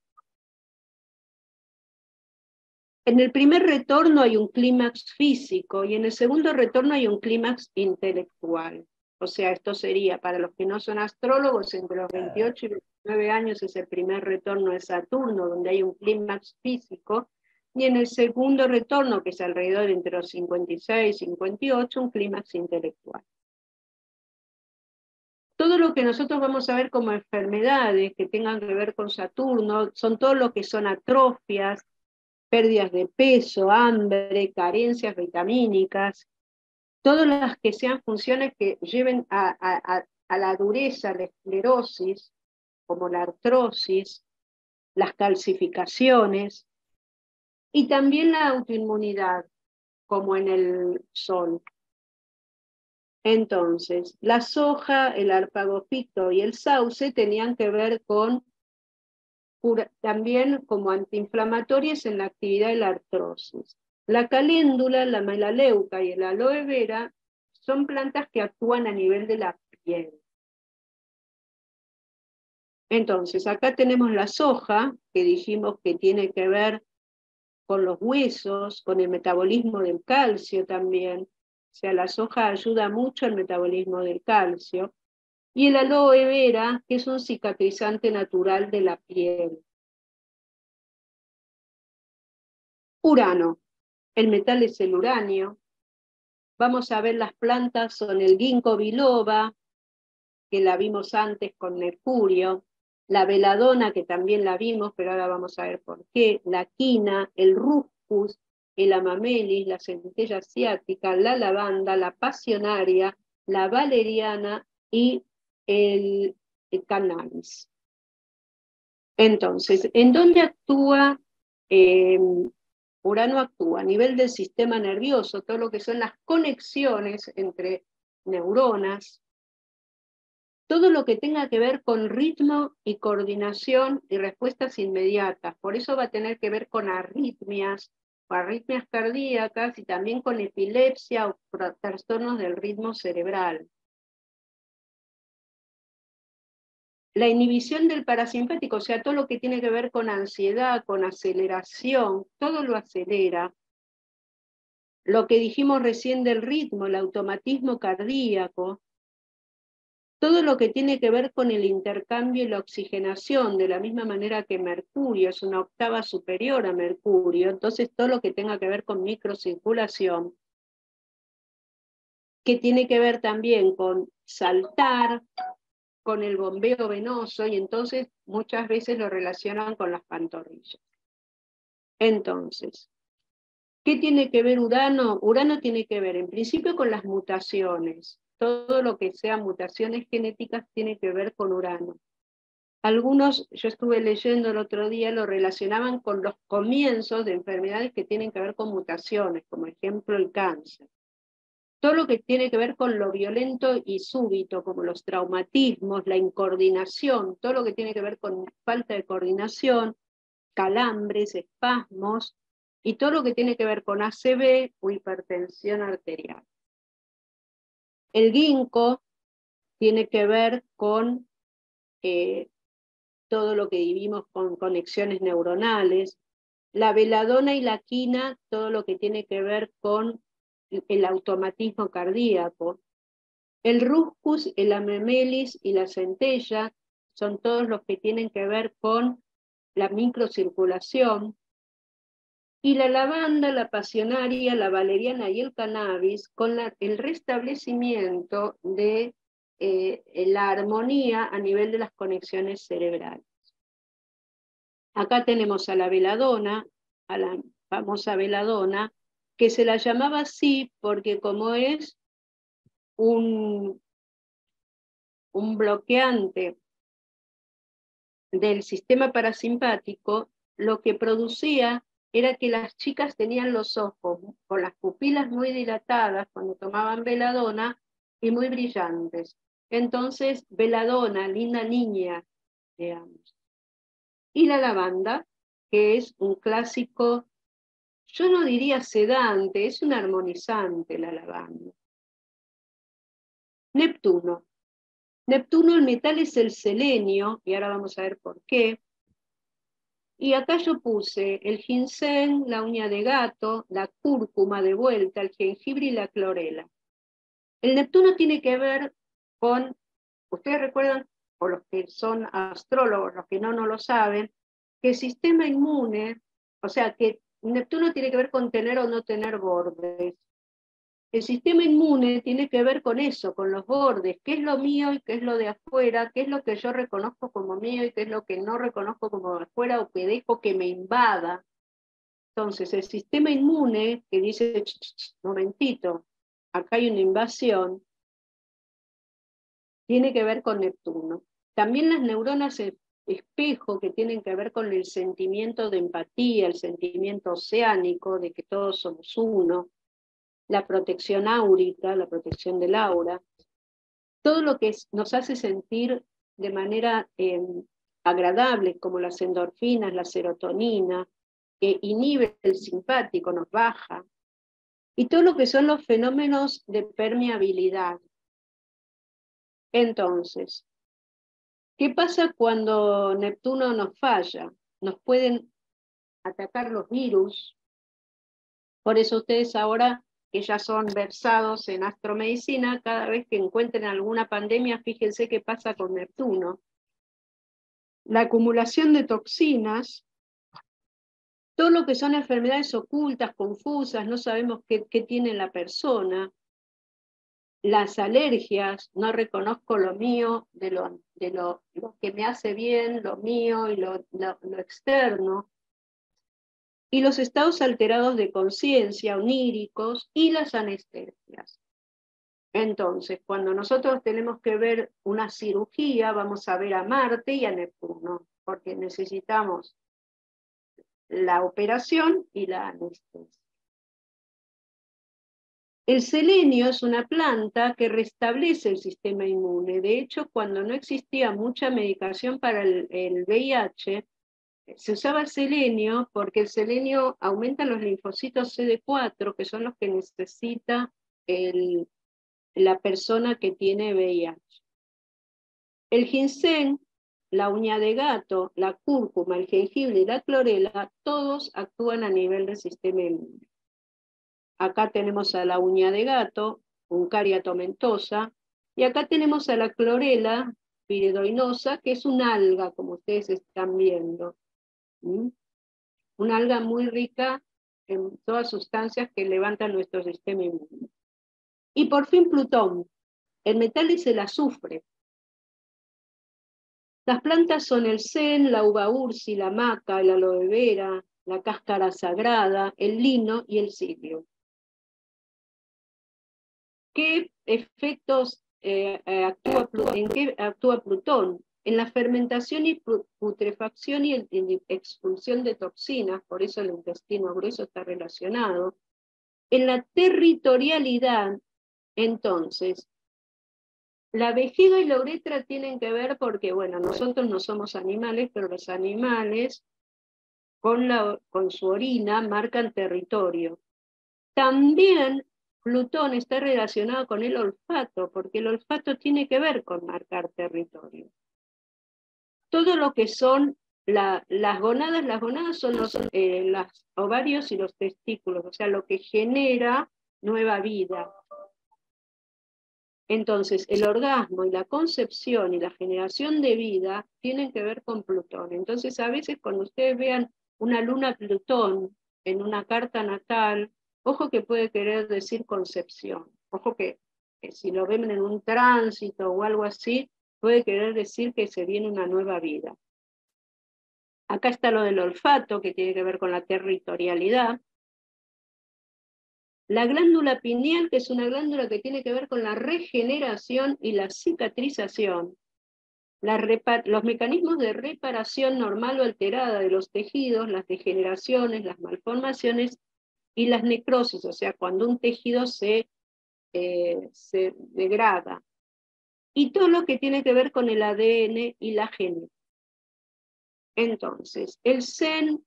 En el primer retorno hay un clímax físico y en el segundo retorno hay un clímax intelectual. O sea, esto sería, para los que no son astrólogos, entre los 28 y 29 años es el primer retorno de Saturno, donde hay un clímax físico, y en el segundo retorno, que es alrededor entre los 56 y 58, un clímax intelectual. Todo lo que nosotros vamos a ver como enfermedades que tengan que ver con Saturno, son todo lo que son atrofias, pérdidas de peso, hambre, carencias vitamínicas, todas las que sean funciones que lleven a la dureza, la esclerosis, como la artrosis, las calcificaciones, y también la autoinmunidad, como en el sol. Entonces, la soja, el arpagofito y el sauce tenían que ver con también como antiinflamatorias en la actividad de la artrosis. La caléndula, la melaleuca y el aloe vera son plantas que actúan a nivel de la piel. Entonces, acá tenemos la soja, que dijimos que tiene que ver con los huesos, con el metabolismo del calcio también. O sea, la soja ayuda mucho al metabolismo del calcio. Y el aloe vera, que es un cicatrizante natural de la piel. Urano, el metal es el uranio. Vamos a ver las plantas, son el ginkgo biloba, que la vimos antes con Mercurio, la veladona, que también la vimos, pero ahora vamos a ver por qué, la quina, el ruscus, el amamelis, la centella asiática, la lavanda, la pasionaria, la valeriana y el cannabis. Entonces, ¿en dónde actúa? Urano actúa a nivel del sistema nervioso, todo lo que son las conexiones entre neuronas, todo lo que tenga que ver con ritmo y coordinación y respuestas inmediatas. Por eso va a tener que ver con arritmias cardíacas y también con epilepsia o trastornos del ritmo cerebral. La inhibición del parasimpático, o sea, todo lo que tiene que ver con ansiedad, con aceleración, todo lo acelera. Lo que dijimos recién del ritmo, el automatismo cardíaco, Todo lo que tiene que ver con el intercambio y la oxigenación, de la misma manera que Mercurio es una octava superior a Mercurio, entonces todo lo que tenga que ver con microcirculación, que tiene que ver también con saltar, con el bombeo venoso, y entonces muchas veces lo relacionan con las pantorrillas. Entonces, ¿qué tiene que ver Urano? Urano tiene que ver en principio con las mutaciones. Todo lo que sea mutaciones genéticas tiene que ver con Urano. Algunos, yo estuve leyendo el otro día, lo relacionaban con los comienzos de enfermedades que tienen que ver con mutaciones, como ejemplo el cáncer. Todo lo que tiene que ver con lo violento y súbito, como los traumatismos, la incoordinación, todo lo que tiene que ver con falta de coordinación, calambres, espasmos, y todo lo que tiene que ver con ACV o hipertensión arterial. El ginkgo tiene que ver con todo lo que vivimos con conexiones neuronales. La beladona y la quina, todo lo que tiene que ver con el automatismo cardíaco. El ruscus, el amemelis y la centella son todos los que tienen que ver con la microcirculación. Y la lavanda, la pasionaria, la valeriana y el cannabis con el restablecimiento de la armonía a nivel de las conexiones cerebrales. Acá tenemos a la veladona, a la famosa veladona, que se la llamaba así porque como es un bloqueante del sistema parasimpático, lo que producía era que las chicas tenían los ojos con las pupilas muy dilatadas cuando tomaban veladona y muy brillantes. Entonces, veladona, linda niña, digamos. Y la lavanda, que es un clásico, yo no diría sedante, es un armonizante la lavanda. Neptuno. Neptuno, el metal es el selenio, y ahora vamos a ver por qué. Y acá yo puse el ginseng, la uña de gato, la cúrcuma de vuelta, el jengibre y la clorela. El Neptuno tiene que ver con, ustedes recuerdan, o los que son astrólogos, los que no lo saben, que el sistema inmune, o sea, que Neptuno tiene que ver con tener o no tener bordes. El sistema inmune tiene que ver con eso, con los bordes, qué es lo mío y qué es lo de afuera, qué es lo que yo reconozco como mío y qué es lo que no reconozco como de afuera o que dejo que me invada. Entonces, el sistema inmune que dice, momentito, acá hay una invasión, tiene que ver con Neptuno. También las neuronas espejo que tienen que ver con el sentimiento de empatía, el sentimiento oceánico de que todos somos uno, la protección áurica, la protección del aura, todo lo que nos hace sentir de manera agradable, como las endorfinas, la serotonina, que inhibe el simpático, nos baja, y todo lo que son los fenómenos de permeabilidad. Entonces, ¿qué pasa cuando Neptuno nos falla? Nos pueden atacar los virus, por eso ustedes ahora que ya son versados en astromedicina, cada vez que encuentren alguna pandemia, fíjense qué pasa con Neptuno. La acumulación de toxinas, todo lo que son enfermedades ocultas, confusas, no sabemos qué tiene la persona, las alergias, no reconozco lo mío de lo que me hace bien, lo mío y lo externo, y los estados alterados de conciencia, oníricos, y las anestesias. Entonces, cuando nosotros tenemos que ver una cirugía, vamos a ver a Marte y a Neptuno, porque necesitamos la operación y la anestesia. El selenio es una planta que restablece el sistema inmune. De hecho, cuando no existía mucha medicación para el VIH, se usaba el selenio porque el selenio aumenta los linfocitos CD4, que son los que necesita la persona que tiene VIH. El ginseng, la uña de gato, la cúrcuma, el jengibre y la clorela, todos actúan a nivel del sistema inmune. Acá tenemos a la uña de gato, Uncaria tomentosa, Y acá tenemos a la clorela piridoinosa, que es un alga, como ustedes están viendo. ¿Mm? Una alga muy rica en todas sustancias que levantan nuestro sistema inmune. Y por fin Plutón. El metal es el azufre. Las plantas son el sen, la uva ursi, la maca, el aloe vera, la cáscara sagrada, el lino y el cirio. ¿Qué efectos en qué actúa Plutón? En la fermentación y putrefacción y en expulsión de toxinas, por eso el intestino grueso está relacionado. En la territorialidad, entonces, la vejiga y la uretra tienen que ver porque, bueno, nosotros no somos animales, pero los animales con su orina marcan territorio. También Plutón está relacionado con el olfato, porque el olfato tiene que ver con marcar territorio. Todo lo que son las gonadas son los ovarios y los testículos, o sea, lo que genera nueva vida. Entonces, el orgasmo y la concepción y la generación de vida tienen que ver con Plutón. Entonces, a veces cuando ustedes vean una luna Plutón en una carta natal, ojo que puede querer decir concepción. Ojo que si lo ven en un tránsito o algo así, puede querer decir que se viene una nueva vida. Acá está lo del olfato, que tiene que ver con la territorialidad. La glándula pineal, que es una glándula que tiene que ver con la regeneración y la cicatrización. Los mecanismos de reparación normal o alterada de los tejidos, las degeneraciones, las malformaciones y las necrosis, o sea, cuando un tejido se degrada. Y todo lo que tiene que ver con el ADN y la genética. Entonces, el sen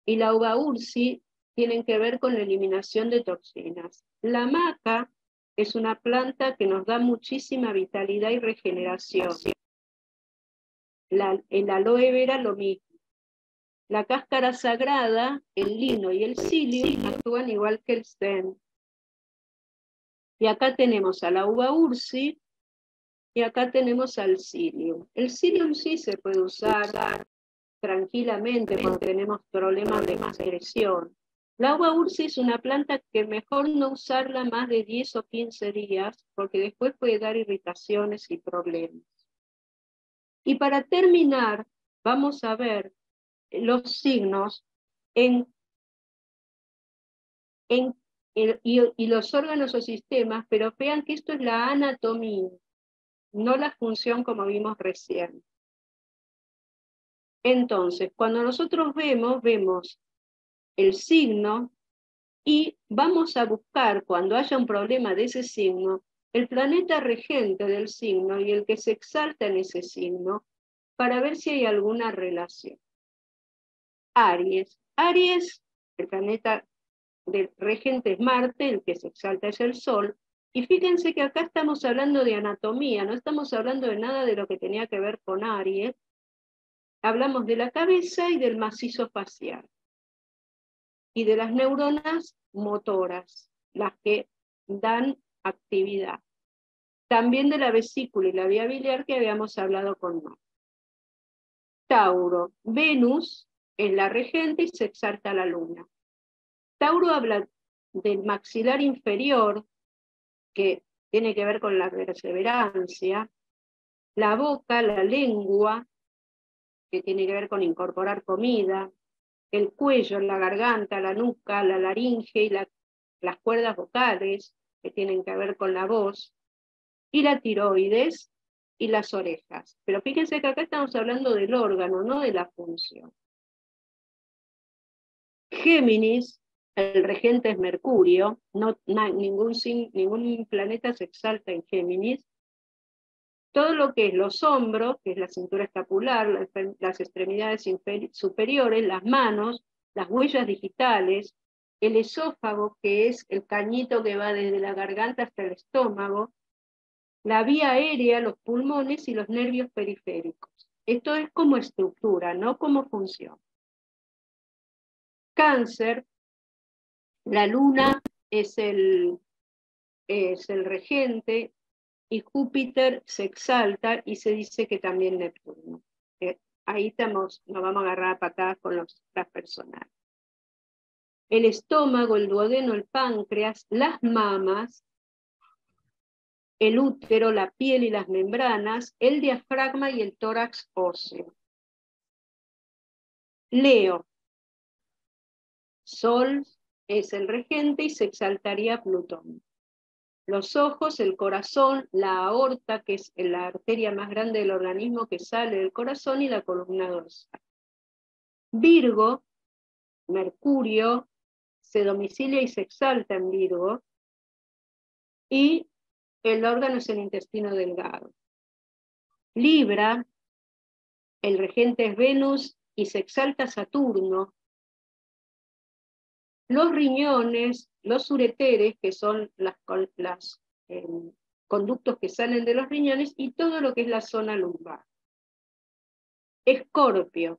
y la uva ursi tienen que ver con la eliminación de toxinas. La maca es una planta que nos da muchísima vitalidad y regeneración. El aloe vera lo mismo. La cáscara sagrada, el lino y el psyllium actúan igual que el sen. Y acá tenemos a la uva ursi y acá tenemos al psyllium. El psyllium sí se puede usar tranquilamente cuando tenemos problemas de excreción. La uva ursi es una planta que mejor no usarla más de 10 o 15 días porque después puede dar irritaciones y problemas. Y para terminar, vamos a ver los signos y los órganos o sistemas, pero vean que esto es la anatomía, no la función como vimos recién. Entonces, cuando nosotros vemos el signo y vamos a buscar, cuando haya un problema de ese signo, el planeta regente del signo y el que se exalta en ese signo, para ver si hay alguna relación. Aries. Aries, el planeta del regente es Marte, el que se exalta es el Sol, y fíjense que acá estamos hablando de anatomía, no estamos hablando de nada de lo que tenía que ver con Aries, hablamos de la cabeza y del macizo facial, y de las neuronas motoras, las que dan actividad. También de la vesícula y la vía biliar que habíamos hablado con Mar. Tauro, Venus es la regente y se exalta la luna. Tauro habla del maxilar inferior, que tiene que ver con la perseverancia, la boca, la lengua, que tiene que ver con incorporar comida, el cuello, la garganta, la nuca, la laringe y las cuerdas vocales, que tienen que ver con la voz, y la tiroides y las orejas. Pero fíjense que acá estamos hablando del órgano, no de la función. Géminis, el regente es Mercurio, ningún planeta se exalta en Géminis. Todo lo que es los hombros, que es la cintura escapular, las extremidades superiores, las manos, las huellas digitales, el esófago, que es el cañito que va desde la garganta hasta el estómago, la vía aérea, los pulmones y los nervios periféricos. Esto es como estructura, no como función. Cáncer, la luna es el regente, y Júpiter se exalta y se dice que también Neptuno. Ahí nos vamos a agarrar a patadas con los transpersonales. El estómago, el duodeno, el páncreas, las mamas, el útero, la piel y las membranas, el diafragma y el tórax óseo. Leo. Sol es el regente y se exaltaría Plutón. Los ojos, el corazón, la aorta, que es la arteria más grande del organismo que sale del corazón, y la columna dorsal. Virgo, Mercurio, se domicilia y se exalta en Virgo, y el órgano es el intestino delgado. Libra, el regente es Venus y se exalta Saturno. Los riñones, los ureteres, que son los conductos que salen de los riñones, y todo lo que es la zona lumbar. Escorpio.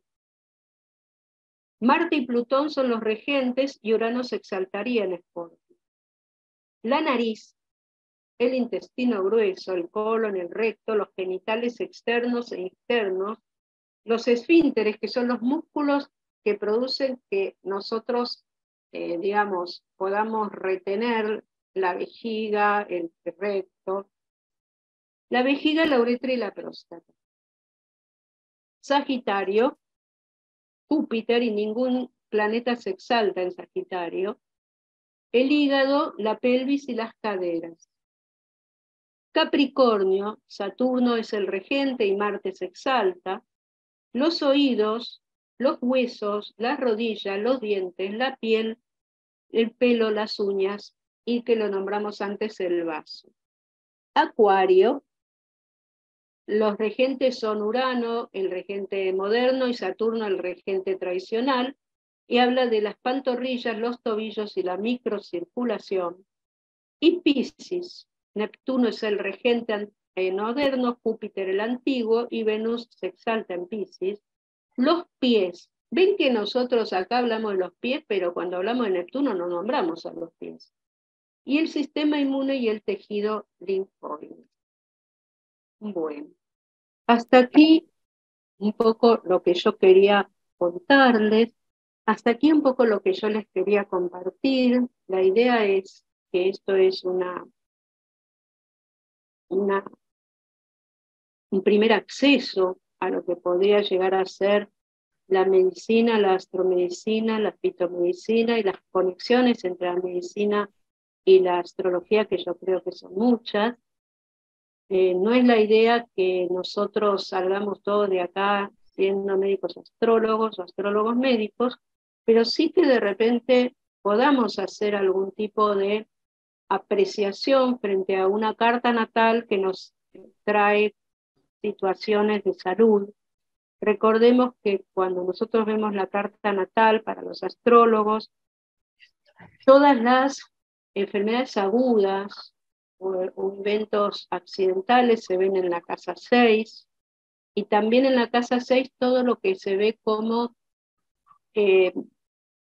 Marte y Plutón son los regentes y Urano se exaltaría en Escorpio. La nariz, el intestino grueso, el colon, el recto, los genitales externos e internos, los esfínteres, que son los músculos que producen que nosotros, digamos, podamos retener la vejiga, el recto, la vejiga, la uretra y la próstata. Sagitario, Júpiter, y ningún planeta se exalta en Sagitario. El hígado, la pelvis y las caderas. Capricornio, Saturno es el regente y Marte se exalta. Los oídos, los huesos, las rodillas, los dientes, la piel, el pelo, las uñas, y que lo nombramos antes el vaso. Acuario, los regentes son Urano, el regente moderno, y Saturno, el regente tradicional, y habla de las pantorrillas, los tobillos y la microcirculación. Y Piscis, Neptuno es el regente moderno, Júpiter el antiguo, y Venus se exalta en Piscis. Los pies. Ven que nosotros acá hablamos de los pies, pero cuando hablamos de Neptuno no nombramos a los pies. Y el sistema inmune y el tejido linfóide. Bueno, hasta aquí un poco lo que yo quería contarles, hasta aquí un poco lo que yo les quería compartir. La idea es que esto es un primer acceso a lo que podría llegar a ser la medicina, la astromedicina, la fitomedicina y las conexiones entre la medicina y la astrología, que yo creo que son muchas. No es la idea que nosotros salgamos todos de acá siendo médicos astrólogos o astrólogos médicos, pero sí que de repente podamos hacer algún tipo de apreciación frente a una carta natal que nos trae situaciones de salud. Recordemos que cuando nosotros vemos la carta natal para los astrólogos, todas las enfermedades agudas o eventos accidentales se ven en la casa 6, y también en la casa 6 todo lo que se ve como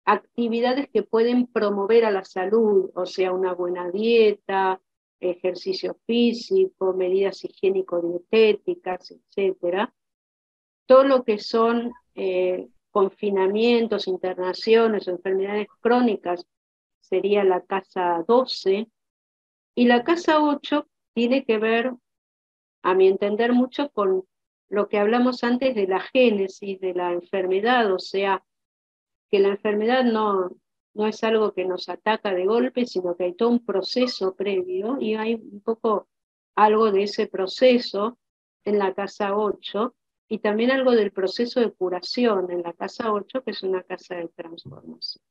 actividades que pueden promover a la salud, o sea, una buena dieta, ejercicio físico, medidas higiénico-dietéticas, etcétera. Todo lo que son confinamientos, internaciones o enfermedades crónicas sería la casa 12, y la casa 8 tiene que ver, a mi entender, mucho con lo que hablamos antes de la génesis de la enfermedad, o sea, que la enfermedad no es algo que nos ataca de golpe, sino que hay todo un proceso previo, y hay un poco algo de ese proceso en la casa 8, y también algo del proceso de curación en la casa 8, que es una casa de transformación.